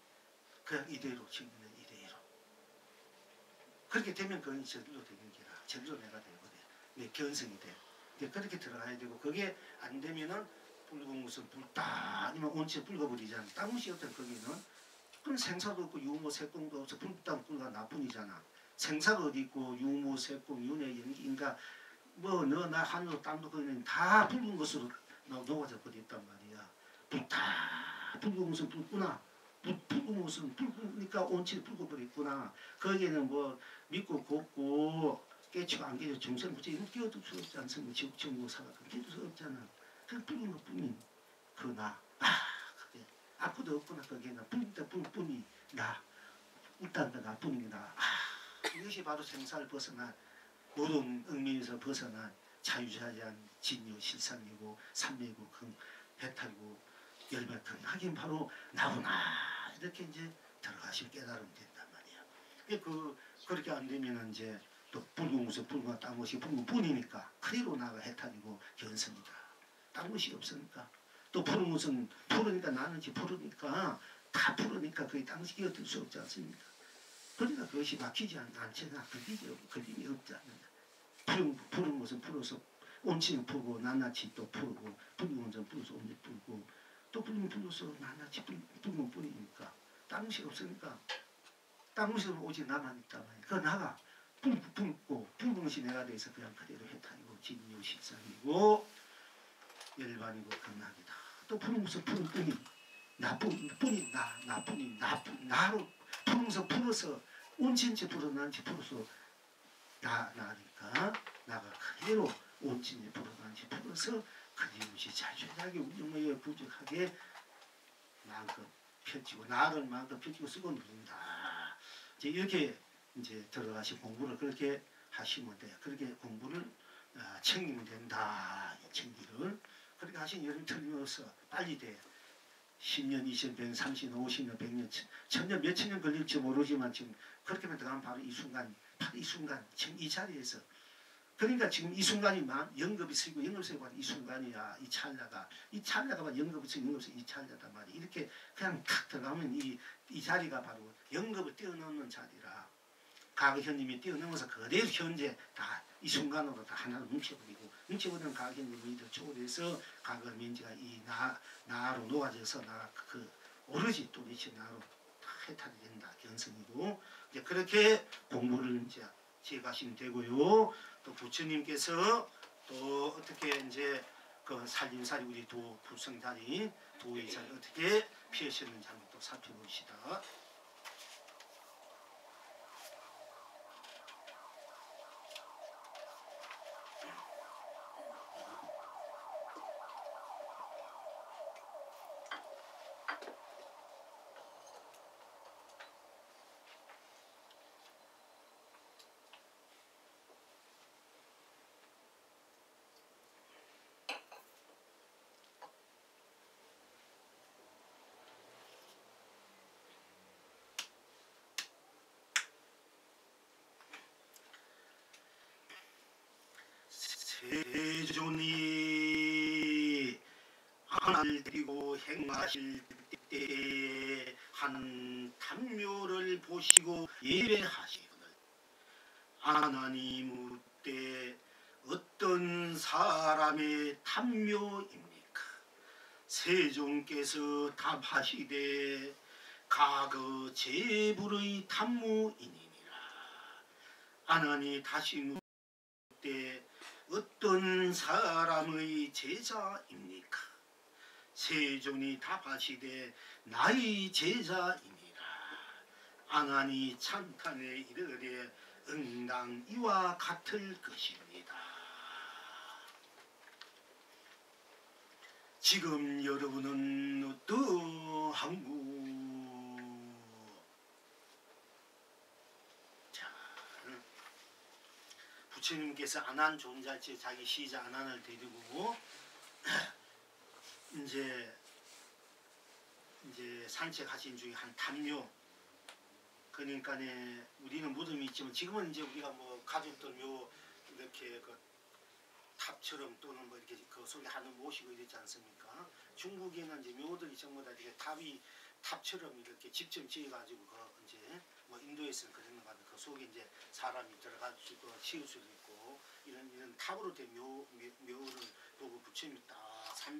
그냥 이대로. 지금은 이대로. 그렇게 되면 그건 저대로 되는 기라. 저대로 내가 되거든. 내 견성이 돼. 그렇게 들어가야 되고 그게 안 되면은 붉은 무슨 불다 아니면 온체 붉어버리잖아. 딴 것이 없잖아. 거기는. 그럼 생사도 없고 유모 색공도 없어. 불ጣ 붉어 나뿐이잖아. 생사가 어디 있고 유모 색공 윤회 연기 인가 뭐 너 나 하늘도 땅도 거기는 다 붉은 것으로 녹아져 버렸단 말이야. 불다 붉은 무슨 붉구나. 붉은 무슨 붉으니까 온체를 붉어버렸구나. 거기에는 뭐 믿고 곱고 깨치고 안 깨치고 정성 붙여 이건 끼워둘 수 없지 않습니까? 지옥천국사가 끼워둘 수 없잖아. 그냥 붉은 것뿐인 그 나. 그게 아무도 없구나. 거기에는 붉다 뿐이 나. 일단 나뿐인 나. 이것이 바로 생사를 벗어난 모든 얽매에서 벗어난 자유자재한 진유 실상이고 삼매이고 그 해탈이고 열매큰 하긴 바로 나구나. 이렇게 이제 들어가시면 깨달으면 된단 말이야. 그렇게 안 되면 이제 또 붉은 것은 붉은 딴 것이 붉은 뿐이니까 그대로 나가 해탈이고 견성이다. 딴 것이 없으니까 또 푸른 것은 푸르니까 나는지 푸르니까 다 푸르니까 그게 딴 것이 끼어들 수 없지 않습니까? 그러니까 그것이 막히지 않잖아. 그림이 없지 않느냐. 푸른 것은 푸르서 온치는 푸르고 낱낱이 또 푸르고 붉은 것은 푸르서 온치 푸르고 또 붉은 푸르서 낱낱이 붉은 뿐이니까 딴 것이 없으니까 딴 것이 오직 나만 있단 말이야. 그 나가 붉은 것이 내가 돼서 그냥 그대로 해탈이고 진유 실상이고 열반이고 극락이다. 또 푸른 것은 푸른 뿐이 나뿐이 나뿐이 나로 푸른 것은 풀어서 온친지 풀어 난지 풀어서 나니까 나가 그대로 온친지 풀어 난지 풀어서 그리움이 자주하게 운명에 부족하게 마음껏 펼치고 나를 마음껏 펼치고 쓰고 누른다. 이제 이렇게 이제 들어가시 공부를 그렇게 하시면 돼요. 그렇게 공부를 챙기면 된다. 챙기를 그렇게 하신 여름 틀림없어 빨리 돼. 10년, 20년, 100년, 30년, 50년, 100년, 1000년, 몇천 년 걸릴지 모르지만 지금 그렇게만 들어가면 바로 이 순간 지금 이 자리에서 그러니까 지금 이 순간이 영겁이 쓰이고 영겁이 쓰이고 이 순간이야. 이 찰나가 영겁이 쓰이고 영겁이 쓰이고 이 찰나단 말이야. 이렇게 그냥 탁 들어가면 이 자리가 바로 영겁을 뛰어넘는 자리라. 과거 현님이 뛰어넘어서 그대로 현재 다 이 순간으로 다 하나로 뭉쳐버리는 과거 현님이 더 초월해서 과거 면지가 이 나로 녹아져서 오로지 도대체 나로 다 해탈이 된다. 견성이고 이제 그렇게 공부를 이제 지어가시면 되고요. 또 부처님께서 또 어떻게 이제 그 살림살이 우리 도 불성자리 도의 자리 어떻게 피하셨는지 한번 또 살펴봅시다. 세존이 하나를 드리고 행하실 때에 한 탐묘를 보시고 예배하시거늘 하나님 묻되 어떤 사람의 탐묘입니까? 세존께서 답하시되 과거 제불의 탐무이니라. 하나님 다시 묻되 어떤 사람의 제자입니까? 세존이 답하시되 나의 제자이니라. 아나니 찬탄에 이르되 응당 이와 같을 것입니다. 지금 여러분은 어떠한구? 부처님께서 안한 존잘지 자기 시자 안한을 데리고 이제 산책하신 중에 한 탐묘. 그러니까 우리는 무덤이 있지만 지금은 이제 우리가 뭐 가족들 묘 이렇게 그 탑처럼 또는 뭐 이렇게 그 속에 하늘 모시고 이러지 않습니까? 중국에는 이제 묘들이 전부 다 이렇게 탑처럼 이렇게 직접 지어가지고 그 이제 뭐 인도에서는 그런 거 같은데 그 속에 이제 사람이 들어가지고 치울 수도 있고 이런 탑으로 된 묘를 보고 부처님이 딱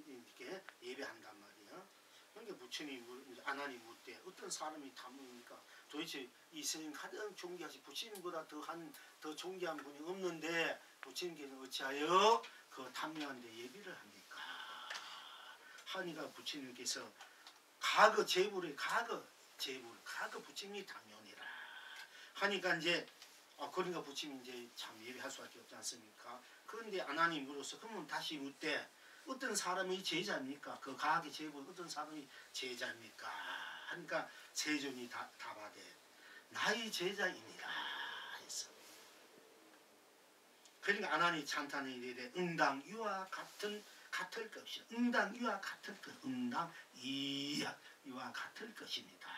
이렇게 예배한단 말이야. 그러니까 부처님 아나니 묻되 어떤 사람이 탐무입니까? 도대체 이 세상 가장 존귀하신 부처님보다 더 존귀한 분이 없는데 부처님께서는 어찌하여 그 탐묘한데 예배를 합니까? 하니까 부처님께서 과거 부처님이 탐묘니라 하니까 이제 그러니까 부처님이 이제 참 예배할 수밖에 없지 않습니까? 그런데 아나니 물어서 그러면 다시 묻되 어떤 사람이 제자입니까? 그 과학의 제불 어떤 사람이 제자입니까? 하니까 세존이 답하되 나의 제자이니라 했어. 그러니까 아나니 찬탄에 이르되 응당 이와 같을 것이다. 응당 이와 같을 것. 응당 이와 같을 것입니다.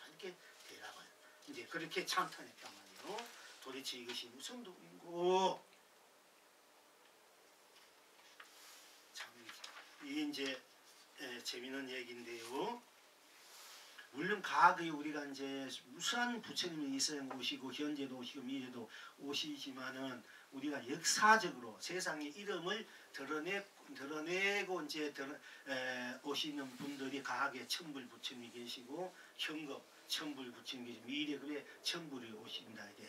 이렇게 대답을 이제 그렇게 찬탄했단 말이에요. 도대체 이것이 무슨 도인고? 참 이게 이제 재미있는 얘기인데요. 물론 과거에 우리가 이제 무수한 부처님이 있어야 오시고 현재도 오시고 미래도 오시지만은 우리가 역사적으로 세상의 이름을 드러내고 이제 오시는 분들이 과거에 천불 부처님이 계시고 현급 천불 부처님이 계시고 미래급에 천불이 오신다 이게.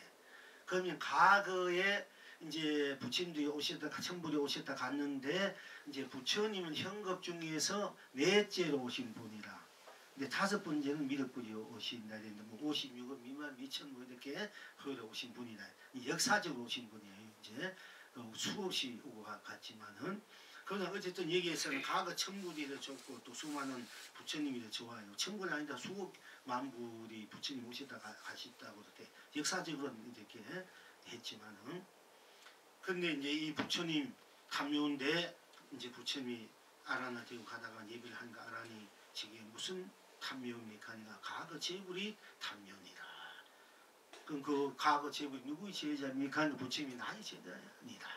그러면 과거에 이제 부처님들이 오셨다 천불이 오셨다 갔는데 이제 부처님은 현급 중에서 넷째로 오신 분이라. 근데 다섯 번째는 미륵불이 오신다 했는데 뭐 56은 미만 미천 뭐 이렇게 흘러 오신 분이다. 역사적으로 오신 분이에요. 이제 수없이 오고 갔지만은 그러나 어쨌든 여기에서는 과거 천불이 더 좋고 또 수많은 부처님이 더 좋아요. 천불이 아니라 수억만 불이 부처님 오시다 가셨다고 역사적으로 이렇게 했지만은 근데 이제 이 부처님 탐묘인데 이제 부처님이 아란을 들고 가다가 예비를 하니까 아란이 지금 무슨 탐묘입니까? 하니까 과거 제불이 탐묘니라. 그럼 그 과거 제국이 누구의 제자입니까? 부처님이 나의 제자입니다.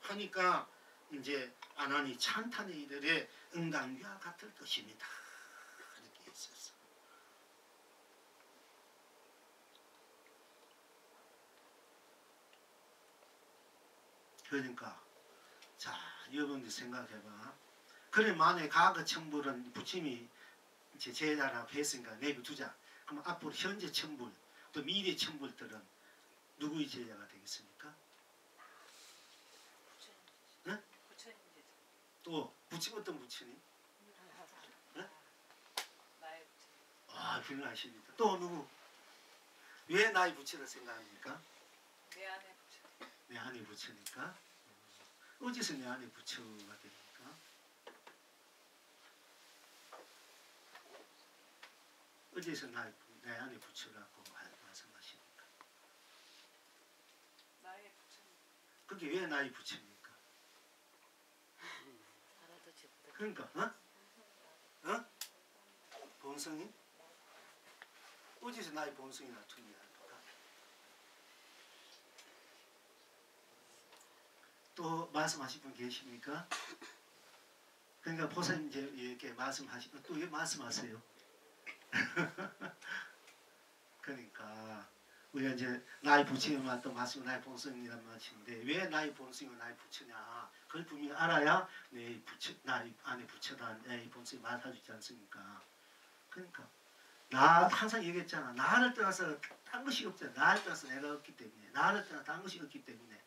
하니까 이제 아난이 찬탄의 이들의 응당과 같을 것입니다. 이렇게 했었어. 그러니까 자 여러분들 생각해봐. 그래 만약에 과거 천불은 부처님이 이제 제자라고 했으니까 내비두자. 그럼 앞으로 현재 천불 또 미래 천불들은 누구의 제자가 되겠습니까? 네? 또 어떤 부처님? 네? 아 훌륭하십니다. 또 누구? 왜 나의 부처를 생각합니까? 내 안에 부처. 내 안에 부처니까. 어디서 내 안에 부처가 됩니까? 어디서 내 안에 부처라고 말씀하십니까? 나의 부처. 그게 왜 나의 부처입니까? 그러니까 어? 본성이? 어디서 나의 본성이 나타납니까? 또 말씀하실 분 계십니까? 그러니까 보살님 이제 이렇게 말씀하시면 또 왜 말씀하세요? 그러니까 우리가 이제 나의 부처님만 또 말씀 나의 본성이란 말씀인데 왜 나의 본성이 나의 부처냐? 그걸 분명히 알아야 내 부처 나의 안에 부처다 내 본성이 말해주지 않습니까? 그러니까 나 항상 얘기했잖아. 나를 떠나서 딴 것이 없잖아. 나를 떠나서 내가 없기 때문에 나를 떠나서 딴 것이 없기 때문에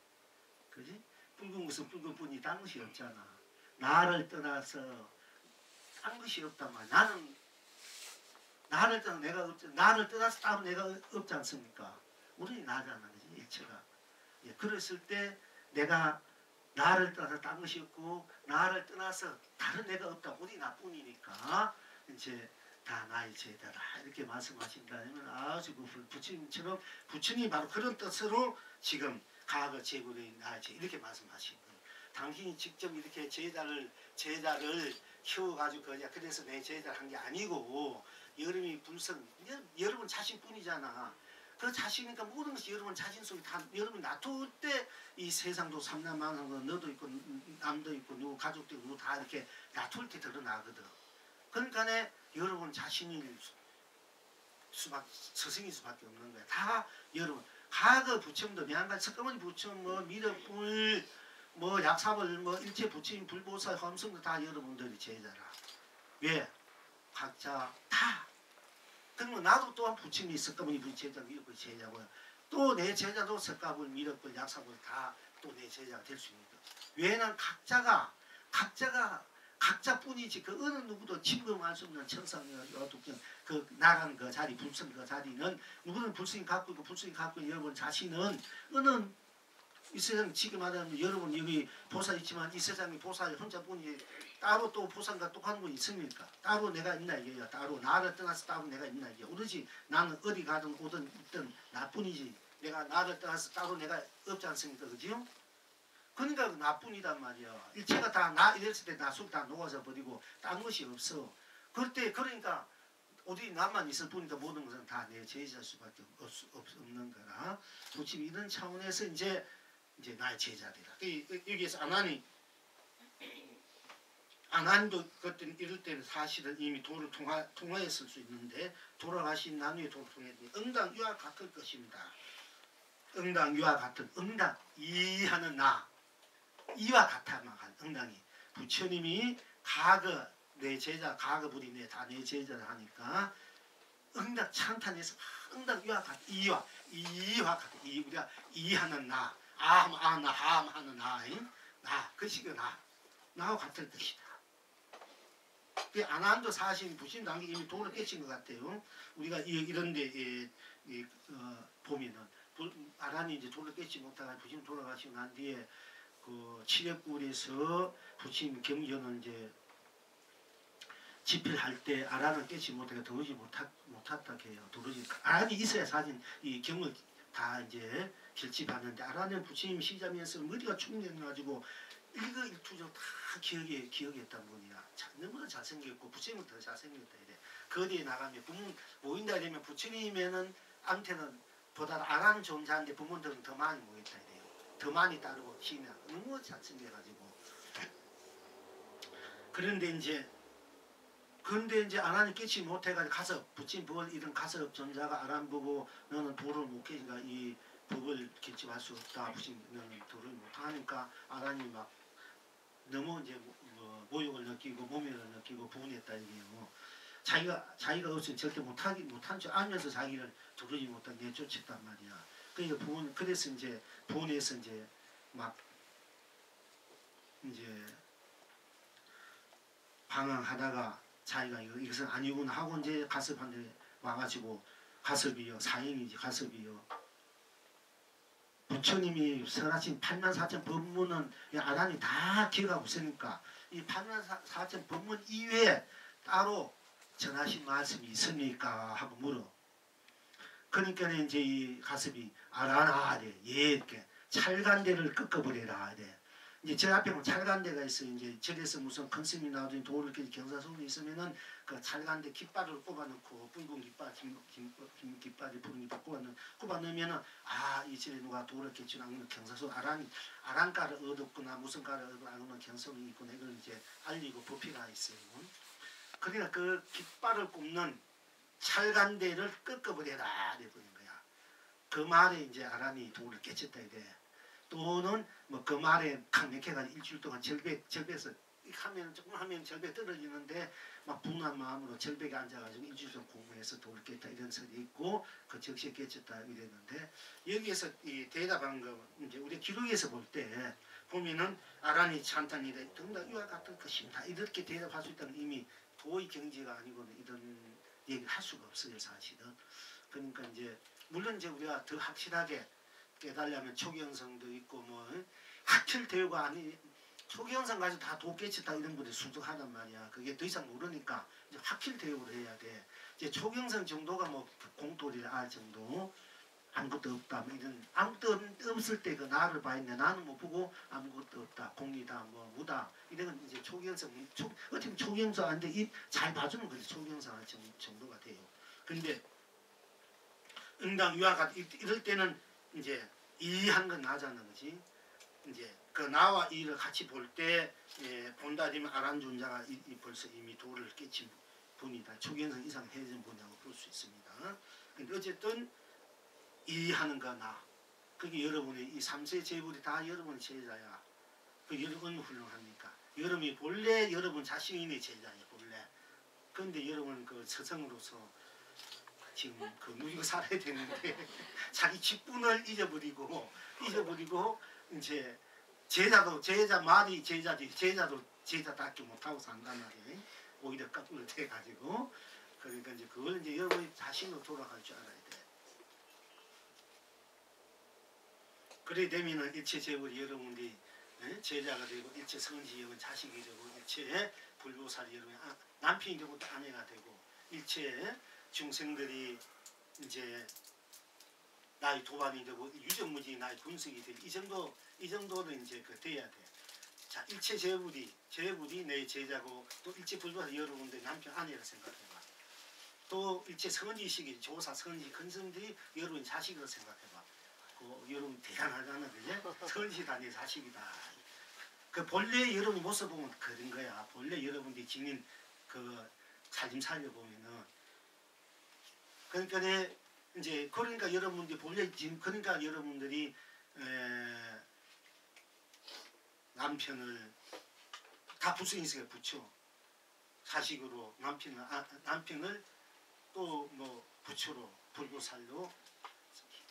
그지? 붉은 것은 붉은 뿐이 딴 것이 없잖아. 나를 떠나서 딴 것이 없단 말이야. 나는 나를 떠나서 내가 없잖아. 나를 떠나서 따로 내가 없지 않습니까? 우리 나잖아. 그지? 일체가. 예, 그랬을 때 내가 나를 떠나서 딴 것이 없고 나를 떠나서 다른 내가 없다. 우리 나뿐이니까 이제 다 나의 제자다. 이렇게 말씀하신다면 아주 그 부처님처럼 부처님이 바로 그런 뜻으로 지금 과거 제국의 나의 제자 이렇게 말씀하신 거예요. 당신이 직접 이렇게 제자를 키워가지고 그래서 내 제자를 한 게 아니고 여러분이 불성 여러분 자신뿐이잖아. 그 자신이니까 모든 것이 여러분 자신 속에 다 여러분 놔둘 때 이 세상도 삼라만한 거 너도 있고 남도 있고 누구 가족도 있고 누구 다 이렇게 놔둘 때 드러나거든. 그러니까 여러분 자신일 스승일 수밖에 없는 거야. 다 여러분 과거 부처님도 내한간 석가모니 부처님 뭐 미륵불 뭐 약사불 뭐 일체 부처님 불보살 험성도 다 여러분들이 제자라. 왜? 각자 다. 그러면 나도 또한 부처님이 석가모니 부처님 제자 미륵불 제자고요. 또 내 제자도 석가불 미륵불 약사불 다 또 내 제자가 될 수 있는 거. 왜냐면 각자뿐이지 그 어느 누구도 침범할 수 없는 천상이나 여독경 그 나가는 그 자리 불성 그 자리는 누구는 불성이 갖고 있고 불성이 갖고 있는 여러분 자신은 어느 이 세상 지금 말하면 여러분 여기 보살 있지만 이 세상에 보살 혼자뿐이 따로 또 보살과 똑같은 분 있습니까? 따로 내가 있나 이게요. 따로 나를 떠나서 따로 내가 있나 이게 오로지 나는 어디 가든 오든 있든 나뿐이지 내가 나를 떠나서 따로 내가 없지 않습니까? 그지요? 그러니까 나뿐이단 말이야. 일체가 다 나 이랬을 때 나 속 다 녹아져 버리고 딴 것이 없어. 그럴 때 그러니까 어디 나만 있을 뿐이니까 모든 것은 다 내 제자일 수밖에 없는 거라. 부처님 이런 차원에서 이제 나의 제자들이다. 여기에서 아난도 그때 이럴 때는 사실은 이미 도를 통하였을 수 있는데 돌아가신 나누의 도를 통했는데 응당유와 같을 것입니다. 응당유와 같은 응당 이하는 나 이와 같아만 응당이 부처님이 과거 내 제자 과거불이 다 내 제자를 하니까 응당 찬탄에서 응당유와 같 이와 같아 우리가 이하는 나 아하나 하는 나 그것이 나와 같을 것이다. 그 아난도 사실 부신 단계 이미 도를 깨친 것 같아요. 우리가 이런데 보면은 아난이 이제 도를 깨치 못하가 부신 돌아가시고 난 뒤에 그 칠역굴에서 부친 경전을 이제 집필할 때 아란을 깨지 못하게 도르지 못했다 해요. 도르지 아란이 있어야 사진 이 경을 다 이제 결집하는데 아란은 부처님 시자면서 머리가 충분해가지고 일거일투족 다 기억했단 분이야. 너무나 잘생겼고 부처님은 더 잘생겼다 이래. 거리에 나가면 보인다 이러면 부처님에는 안테는 보다 아란 존재한데 부모들은 더 많이 모였다 이래요. 더 많이 따르고 시인이 너무 자칭해가지고. 그런데 이제 아란이 깨치 못해가지고 가서 붙인 벌 이런 가서 전자가 아란 보고 너는 돌을 못 깨니까 이 법을 결집할 수 없다. 붙인 너는 돌을 못하니까 아란이 막 너무 이제 뭐 모욕을 느끼고 모멸을 느끼고 분했다 이게요. 자기가 없으면 절대 못한 줄 알면서 자기를 도르지 못한 내쫓았단 말이야. 그러니까 그래서 이제 분해서 이제 막 이제 방황하다가 자기가 이것은 아니구나 하고 이제 가섭한테 와가지고 가섭이요 사형이지 가섭이요. 부처님이 설하신 84,000 법문은 아란이 다 기억하고 있으니까 이 84,000 법문 이외에 따로 전하신 말씀이 있습니까 하고 물어. 그러니까 이제 이 가섭이 아란아 예 이렇게 찰간대를 꺾어버리라 하대. 이제 저 앞에 보면 찰간대가 있어요. 이제 절에서 무슨 큰 스님이 나오더니 돌을 이렇게 경사손이 있으면은 그 찰간대 깃발을 꼽아놓고 붉은 깃발, 긴 깃발이 붉은 깃발 꼽아놓으면은 이 절에 누가 돌을 개치는 경사손 아란가를 얻었구나 무슨 가를 얻었구나 하는 경성이 있구나 이걸 이제 알리고 법피가 있어요. 그러니까 그 깃발을 꼽는 찰간대를 꺾어버려라 이래버린 거야. 그 말에 이제 아란이 돌을 깨쳤다 이래. 또는 뭐 그 말에 강력해가지고 일주일 동안 절벽에서 조금 하면 절벽 떨어지는데 막 분한 마음으로 절벽에 앉아가지고 일주일 동안 공부해서 돌을 깼다 이런 설이 있고 그 적시에 깨쳤다 이랬는데 여기에서 이 대답한 거 이제 우리 기록에서 볼 때 보면은 아란이 찬탄이래 등등 이와 같은 것입니다 이렇게 대답할 수 있다는 이미 도의 경지가 아니고는 이런 얘기를 할 수가 없어요 사실은. 그러니까 이제 물론 이제 우리가 더 확실하게 깨달으려면 초기현성도 있고 뭐 학철대우가 아니 초기현성 가지고 다 도깨쳤다 이런 분들이 수득하단 말이야. 그게 더 이상 모르니까 이제 학철대우를 해야 돼. 이제 초기현성 정도가 뭐 공돌이를 알 정도 아무것도 없다 뭐 이런 아무것도 없을 때 그 나를 봐 있네 나는 못 보고 아무것도 없다 공이다 뭐 무다 이런 건 이제 초기현성 어떻게 보면 초기현성 아닌데 잘 봐주면 그게 초기현성 할 정도가 돼요. 근데 응당 유아가 이럴 때는 이제 이해한 건 나잖아 그지. 이제 그 나와 이를 같이 볼 때 본다 되면 아란 존자가 벌써 이미 도를 깨친 분이다. 초기현성 이상 해진 분이라고 볼 수 있습니다. 근데 어쨌든 이해하는 거 나. 그게 여러분의 이 3세 제불이 다 여러분의 제자야. 그 여러분 훌륭합니까? 여러분이 본래 여러분 자신의 제자예요 본래. 그런데 여러분 그 서성으로서 지금 그 누리고 살아야 되는데 자기 직분을 잊어버리고 이제 제자 말이 제자지 제자도 제자답게 못하고 산단 말이에요. 오히려 거꾸로 돼가지고 그러니까 이제 그걸 이제 여러분이 자신으로 돌아갈 줄 알아야 돼. 그래 되면은 일체 제불이 여러분들이 제자가 되고 일체 선지 여러분 자식이 되고 일체 불보살이 여러분 남편이 되고 또 아내가 되고 일체 중생들이 이제 나의 도반이 되고 유전무지 나의 분석이 되고 이 정도는 이제 그 돼야 돼. 자 일체 제불이 내 제자고 또 일체 불보살 여러분들 남편 아내라 생각해봐. 또 일체 선지식이 조사 선지 근성들이 여러분 자식으로 생각해봐. 여러분 대단하잖아 그제? 선지다 내 자식이다. 그 본래 여러분 모습 보면 그런 거야. 본래 여러분들이 지닌 그 살림살이를 보면은 그러니까 여러분들이 본래 지금 그러니까 여러분들이 남편을 다 불성이스가 부처 자식으로 남편을 또 뭐 부처로 불보살로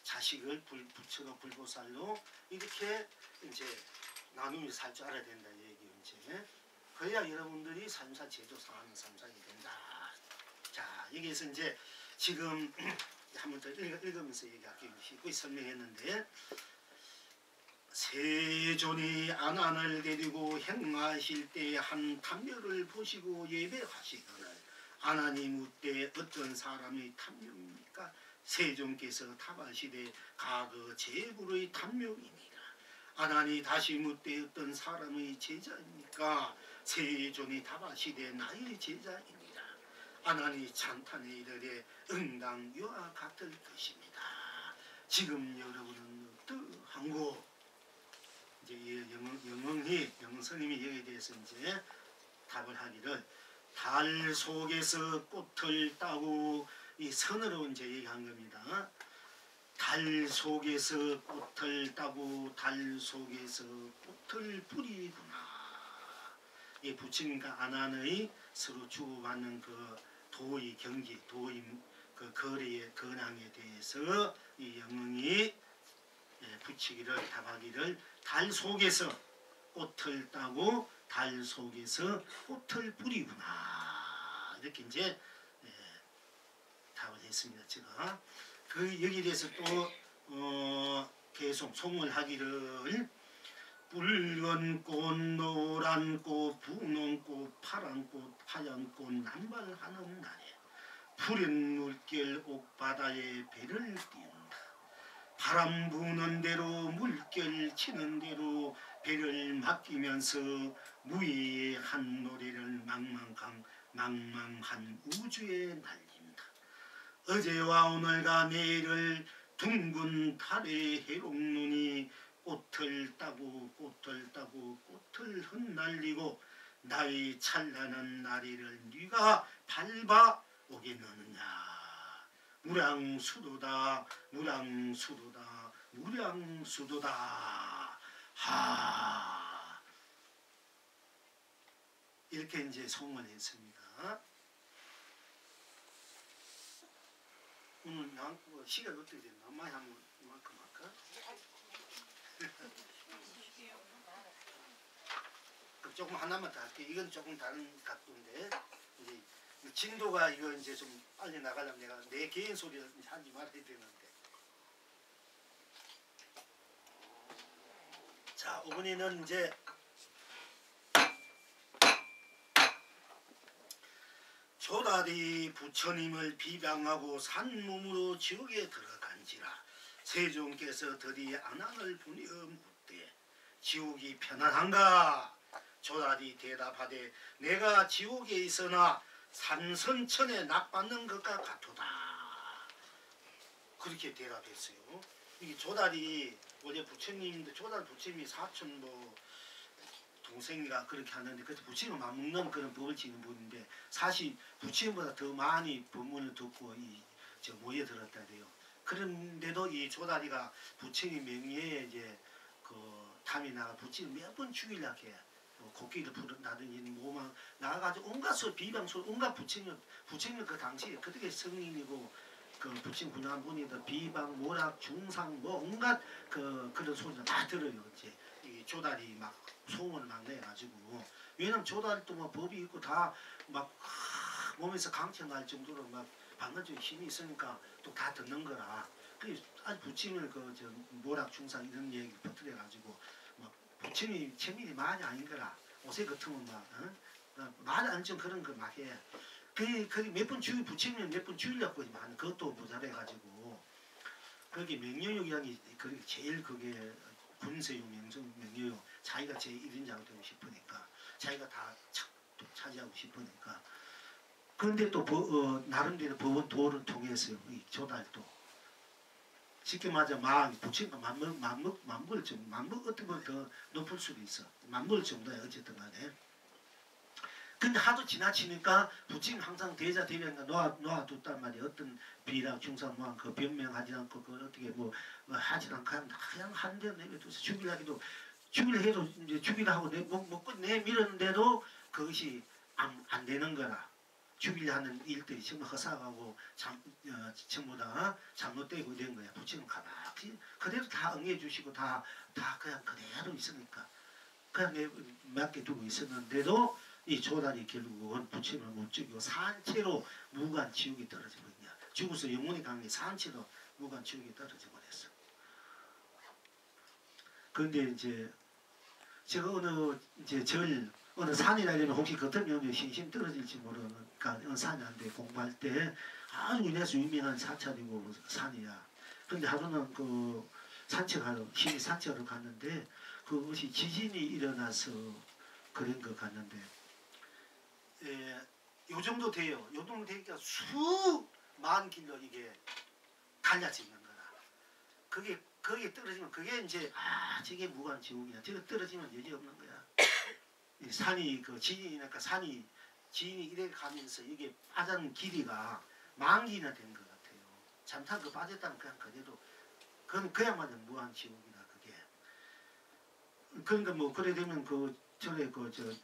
자식을 부처로 불보살로 이렇게 이제 나누면서 살 줄 알아야 된다 얘기예요. 이제 그래야 여러분들이 삶사 제조 상하는 삶살이 된다. 자 여기에서 이제 지금 한번 더 읽으면서 얘기할게요. 거의 설명했는데 세존이 아난을 데리고 행하실 때 한 탐묘를 보시고 예배하시거늘 아난이 묻되 어떤 사람의 탐묘입니까? 세존께서 답하시되 가그 제불의 탐묘입니다. 아난이 다시 묻되 어떤 사람의 제자입니까? 세존이 답하시되 나의 제자입니다. 아난이 찬탄에 이르되 응당 유아 같을 것입니다. 지금 여러분은 어떠한 거 이제 영흥스님이 여기에 대해서 이제 답을 하기를 달 속에서 꽃을 따고 이 선으로 이제 얘기한 겁니다. 달 속에서 꽃을 따고 달 속에서 꽃을 뿌리구나. 이 부처님과 아난의 서로 주고받는 그 도의 경지, 도의 그 거래의 근황에 대해서 이 영흥이 붙이기를 답하기를 달 속에서 꽃을 따고 달 속에서 꽃을 뿌리구나. 이렇게 이제 답을 했습니다. 제가 그 여기에 대해서 또 계속 송을 붉은 꽃, 노란 꽃, 분홍 꽃, 파란 꽃, 하얀 꽃 남발하는 날에 푸른 물결 옥바다에 배를 띄운다. 바람 부는 대로 물결 치는 대로 배를 맡기면서 무의의 한 노래를 망망한 우주에 날린다. 어제와 오늘과 내일을 둥근 달의 해롱눈이 꽃을 따고 꽃을 흩날리고 나의 찬란한 나래를 네가 밟아 오겠느냐. 무량수도다 무량수도다 무량수도다. 하, 이렇게 이제 송을 했습니다. 오늘 시간 어떻게 됐나? 많이 한번 이만큼 할까? 조금 하나만 더 할게요. 이건 조금 다른 각도인데 이제 진도가 이거 이제 좀 빨리 나가려면 내가 내 개인 소리를 하지 말아야 되는데. 자, 이번에는 이제 조다리 부처님을 비방하고 산몸으로 지옥에 들어간지라. 세종께서 드디 아난을 보내어 묻되 지옥이 편안한가? 조다리 대답하되 내가 지옥에 있으나 산선천에 낙받는 것과 같도다. 그렇게 대답했어요. 이게 조다리 원래 부처님인데 조다리 부처님이 사촌 동생이가 그렇게 하는데 그래서 부처님을 맞먹는 그런 법을 지는 분인데 사실 부처님보다 더 많이 법문을 듣고 모여들었다 돼요. 그런데도 이 조다리가 부처님 명예에 이제 그 탐이 나가 부처님 몇 번 죽이려고 해. 곡기를 부른다든지 뭐만 나가가지고 온갖 소리 비방 소리 온갖 부처님 그 당시에 그렇게 성인이고 그 부처님 군한 분이들 비방 모락 중상 뭐 온갖 그런 소리를 다 들어요. 이제 이 조다리 막 소음을 막 내가지고 왜냐면 조다리도 뭐 법이 있고 다 막 몸에서 강체 날 정도로 막 방어적 힘이 있으니까 또 다 듣는 거라. 그 아주 부처님을 저 모락 중상 이런 얘기를 퍼뜨려 가지고 막 부처님 체밀이 많이 아닌 거라. 옷에 같으면 막 말 안 좀 그런 거 막 해. 그 몇 번 부처님 몇 번 죽이려고 하지만 그것도 모자라가지고 그게 명령욕이라는 게 그게 제일 그게 군세욕 명령욕 자기가 제1인자가 되고 싶으니까 자기가 다 차지하고 싶으니까. 그런데 또 나름대로 법원 도를 통해서 이 조달도 쉽게 말하자 부처님과 맞물 좀 어떻게 보면 더 높을 수도 있어. 맞물 정도야 어쨌든 간에. 근데 하도 지나치니까 부처님 항상 대자 대변가 놓아뒀단 말이야. 어떤 비락 중상 뭐한 그 변명하지 않고 그 어떻게 뭐 하지 않고 그냥 한대 내버려둬서 죽이려 해도 이제 죽이려 하고 내밀었는데도 그것이 안 되는 거라. 죽이려 하는 일들이 전부 허사하고 전부 다 잘못되고 된 거야. 부처님 가만히 그대로 다 응해주시고 다 그냥 그대로 있으니까 그냥 맡겨두고 있었는데도 이 조달이 결국은 부처님을 못 죽이고 산채로 무관 지옥에 떨어져 버렸냐. 죽어서 영혼이 강해 산채로 무관 지옥에 떨어져 버렸어. 그런데 이제 제가 어느 산이라면 혹시 겉은 여기 신심 떨어질지 모르니까 어느 산인데 공부할 때 아주 우리나라에서 유명한 사찰이고 산이야. 그런데 하루는 그 힘이 산책하러 갔는데 그것이 지진이 일어나서 그런 거 갔는데 요 정도 돼요. 요 정도 되니까 수만 길로 이게 갈라져 있는 거라. 거기에 떨어지면 그게 이제 저게 무관지옥이야. 저거 떨어지면 여지 없는 거야. 이 산이 그 지진이니까 산이 지인이 이래 가면서 이게 빠진 길이가 만기나 된 것 같아요. 잠깐 그 빠졌다면 그냥 그대로 그건 그야말로 무한지옥이다 그게. 그러니까 뭐 그래 되면 그 전에 그저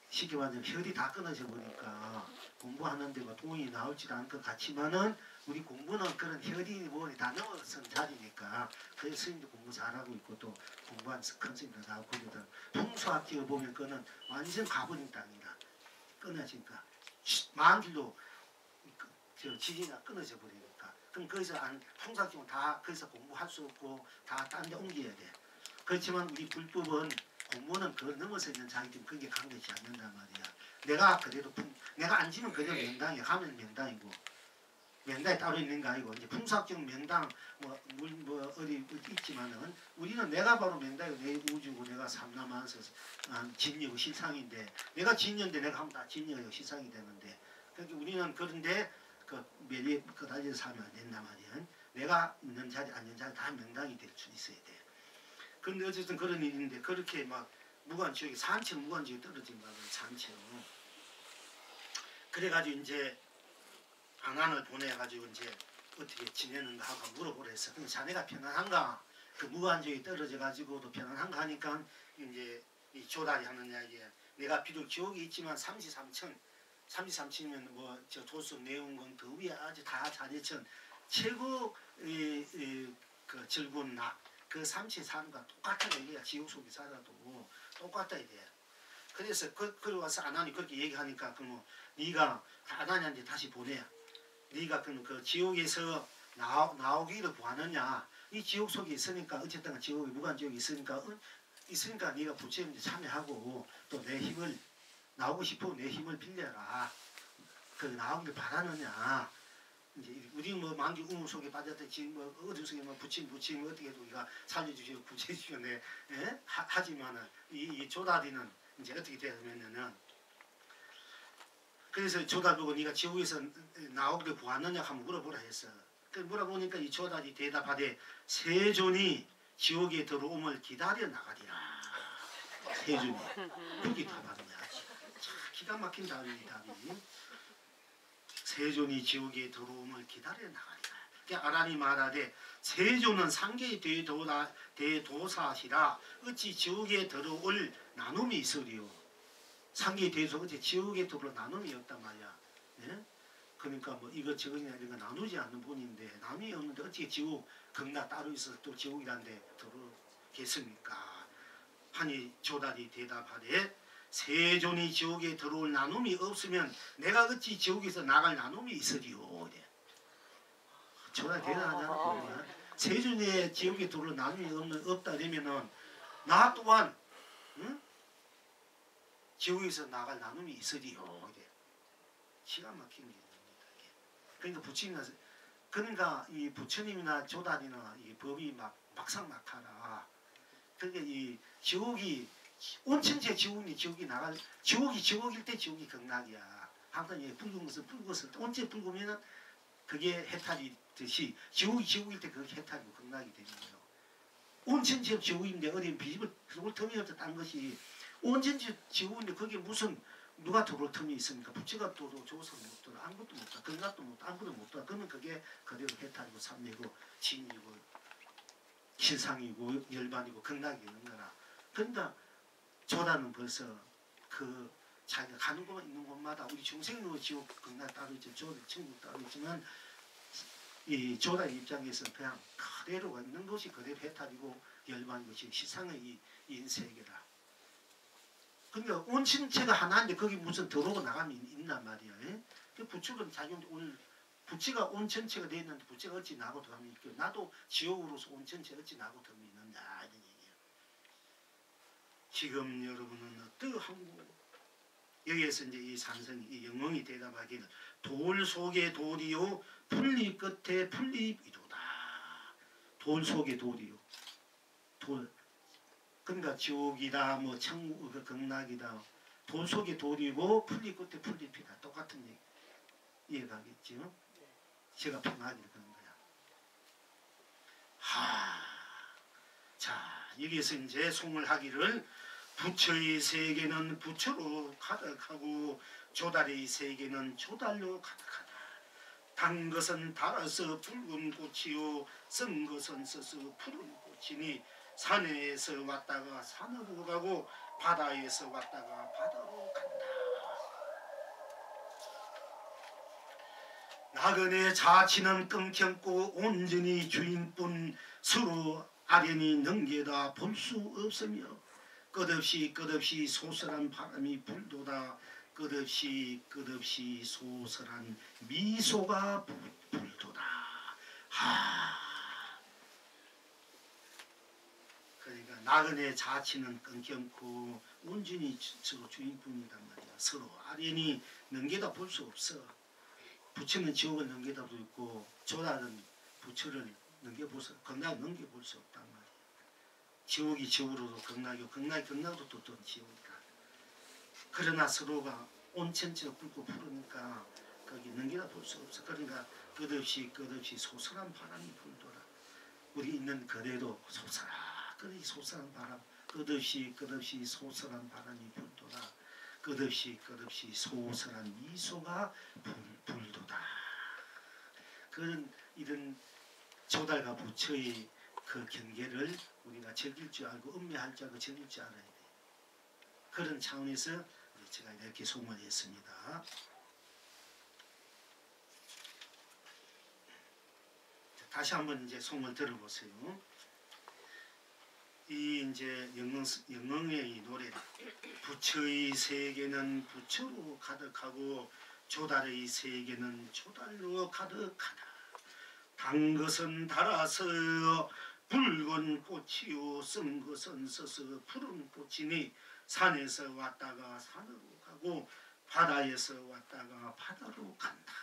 쉽게 말하면 혈이 다 끊어져 보니까 공부하는데 뭐 돈이 나올지도 않을 것 같지만은 우리 공부는 그런 혈이 뭐니 다 넘어선 자리니까 그래서 스님도 공부 잘하고 있고 또 공부한 큰 스님도 나오고 그러거든. 풍수학기에 보면 그는 완전 가버린 땅이다. 끊어지니까 만길로 저 지진이 끊어져 버리니까 그럼 거기서 풍수학기면 다 거기서 공부할 수 없고 다 딴 데 옮겨야 돼. 그렇지만 우리 불법은 공부는 그 넘어서 있는 자기 때문에 그게 강되지 않는단 말이야. 내가 그래도 내가 앉으면 그냥 명당이야. 가면 명당이고 명당이 따로 있는 거 아니고 이제 풍수학적 명당 뭐 어디 있지만은 우리는 내가 바로 명당이고 내 우주고 내가 삼남한서 진여고 실상인데 내가 진여인데 내가 하면 다 진여고 실상이 되는데 그러니까 우리는 그런데 그 매일 그 다리에서 살면 안 된단 말이야. 내가 있는 자리 앉는 자리 다 명당이 될 수 있어야 돼. 근데 어쨌든 그런 일인데 그렇게 막 무관지옥이 산처럼 무관지옥이 떨어진 거예요. 산처럼. 그래가지고 이제 안안을 보내가지고 이제 어떻게 지내는가 하고 물어보라 했어. 근데 자네가 편안한가? 그 무관지옥이 떨어져가지고도 편안한가 하니까 이제 이 조달이 하는 이야기에 내가 비록 지옥이 있지만 삼지삼천이면 뭐 저 조수 내용건 더 위에 아주 다 자제천 최고 그 즐거운 낙 그 삼치 사는 거 똑같은 얘기야. 지옥 속에 살아도 똑같다 이래. 그래서 그리고 와서 아난이 그렇게 얘기하니까 그러면 네가 아난이한테 다시 보내. 네가 그 지옥에서 나오기를 구하느냐. 이 지옥 속에 있으니까 어쨌든 지옥에 무관지옥이 있으니까 네가 부처님한테 참여하고 또 내 힘을 나오고 싶으면 내 힘을 빌려라. 그 나오길 바라느냐. 이제 우리 뭐 만기 우물 속에 빠졌다 지금 뭐 어둠 속에 뭐 부침 어떻게 해도 우리가 살려주시고 구제해주시고 네 하지만은 이 조다리는 이제 어떻게 되냐면은 그래서 조다 보고 네가 지옥에서 나오기를 구하느냐 하면 물어보라 했어. 그 물어보니까 이 조다리 대답하되 세존이 지옥에 들어옴을 기다려 나가리라. 세존이 그렇게 답하느냐. 참 기가 막힌 답이. 세존이 지옥에 들어옴을 기다려 나가리라. 아란이 말하되 세존은 상계의 대도사시라 어찌 지옥에 들어올 나눔이 있으리요. 상계의 대도사 어찌 지옥에 들어올 나눔이 없단 말이야. 네? 그러니까 뭐 이것저것이나 이런 거 나누지 않는 분인데 남이 없는데 어떻게 지옥 극락 따로 있어서 또 지옥이란데 들어오겠습니까? 하니 조달이 대답하되 세존이 지옥에 들어올 나눔이 없으면 내가 어찌 지옥에서 나갈 나눔이 있으리요. 조달이 대단하잖아. 세존이 지옥에 들어올 나눔이 없다 그러면은 나 또한 응? 지옥에서 나갈 나눔이 있으리요. 기가 막힌 게 있습니다. 그러니까 부처님이나 그러니까 이 부처님이나 조달이나 이 법이 막상막하라. 그러니까 이 지옥이 온천체 지옥이 나갈 지옥일 때 지옥이 극락이야. 항상 이 붉은 것은 온체 붉으면은 그게 해탈이 듯이 지옥일 때 그게 해탈이고 극락이 되는 거예요. 온천체 지옥인데 어디 비집을 들어올 틈이 없다 딴 것이 온천체 지옥인데 그게 무슨 누가 들어올 틈이 있습니까? 부처가 들어도 조선 못 들어 아무것도 못 들어 극락도 못 들어 아무것도 못 들어. 그러면 그게 그대로 해탈이고 삼매고 진이고 실상이고 열반이고 극락이 있는 거라. 그러니까 조다는 벌써 그 자기가 가는 곳만 있는 곳마다 우리 중생으로 지옥 극락 따로 있죠. 조다 천국 따로 있지만 이 조다의 입장에서는 그냥 그대로가 있는 것이 그대로 해탈이고 열반이고 지금 실상의 이 인세계라. 그러니까 온천체가 하나인데 거기 무슨 들어오고 나가면 있단 말이야. 그 부처는 자기 오늘 부처가 온천체가 되어 있는데 부처가 어찌 나고 들어가면 있고 나도 지옥으로서 온천체 어찌 나고 들어가면 있느냐 이런 얘기야. 지금 여러분은 어떠한고 여기에서 이제 이 산성이 이 영웅이 대답하기를 돌 속의 돌이요 풀잎 끝에 풀잎이도다. 돌 속의 돌이요. 돌 그러니까 지옥이다 뭐 천국 극락이다 돌 속의 돌이고 풀잎 끝에 풀잎이다. 똑같은 얘기 이해가겠죠? 제가 편하게 그런 거야. 여기에서 이제 송을 하기를 부처의 세계는 부처로 가득하고 조달의 세계는 조달로 가득하다. 단 것은 달아서 붉은 꽃이요 쓴 것은 써서 푸른 꽃이니 산에서 왔다가 산으로 가고 바다에서 왔다가 바다로 간다. 나그네 자치는 끊겼고 온전히 주인뿐 서로 아련히 능게다 볼 수 없으며 끝없이 소설한 바람이 불도다. 끝없이 소설한 미소가 불도다. 그러니까 나그네 자치는 끊겼고 온전히 서로 주인뿐이단 말이야. 서로 아련히 능게다 볼 수 없어. 부처는 지옥을 넘겨다 볼 있고 조달은 부처를 넘겨볼 수, 극락 넘겨볼 수 없단 말이야. 지옥이 지옥으로도 극락도 또 지옥이다. 그러나 서로가 온천처럼 붉고 푸르니까 거기 넘겨다 볼 수 없어. 그러니까 끝없이 소설한 바람이 불더라. 우리 있는 거리도 소설한 바람, 끝없이 소설한 바람이 불더라. 끝없이 소설한 미소가 불도다. 그런 이런 조달과 부처의 그 경계를 우리가 즐길 줄 알고 음미할 줄 알고 즐길 줄 알아야 돼. 그런 차원에서 제가 이렇게 송을 했습니다. 다시 한번 이제 송을 들어보세요. 이 이제 영흥의 이 노래, 부처의 세계는 부처로 가득하고 조달의 세계는 조달로 가득하다. 단 것은 달아서 붉은 꽃이요 쓴 것은 써서 푸른 꽃이니 산에서 왔다가 산으로 가고 바다에서 왔다가 바다로 간다.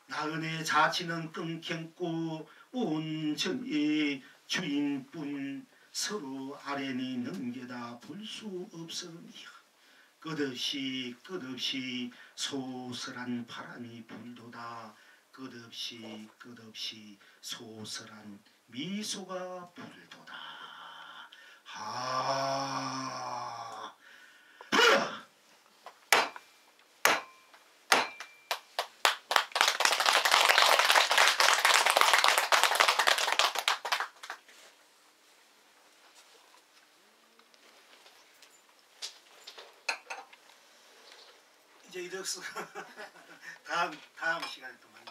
나그네 자치는 끊겼고 온전히 주인뿐 서로 아련히 능게다 볼 수 없으며 끝없이 소설한 바람이 불도다. 끝없이 소설한 미소가 불도다. 이제 이덕수 다음 시간에 또 만나.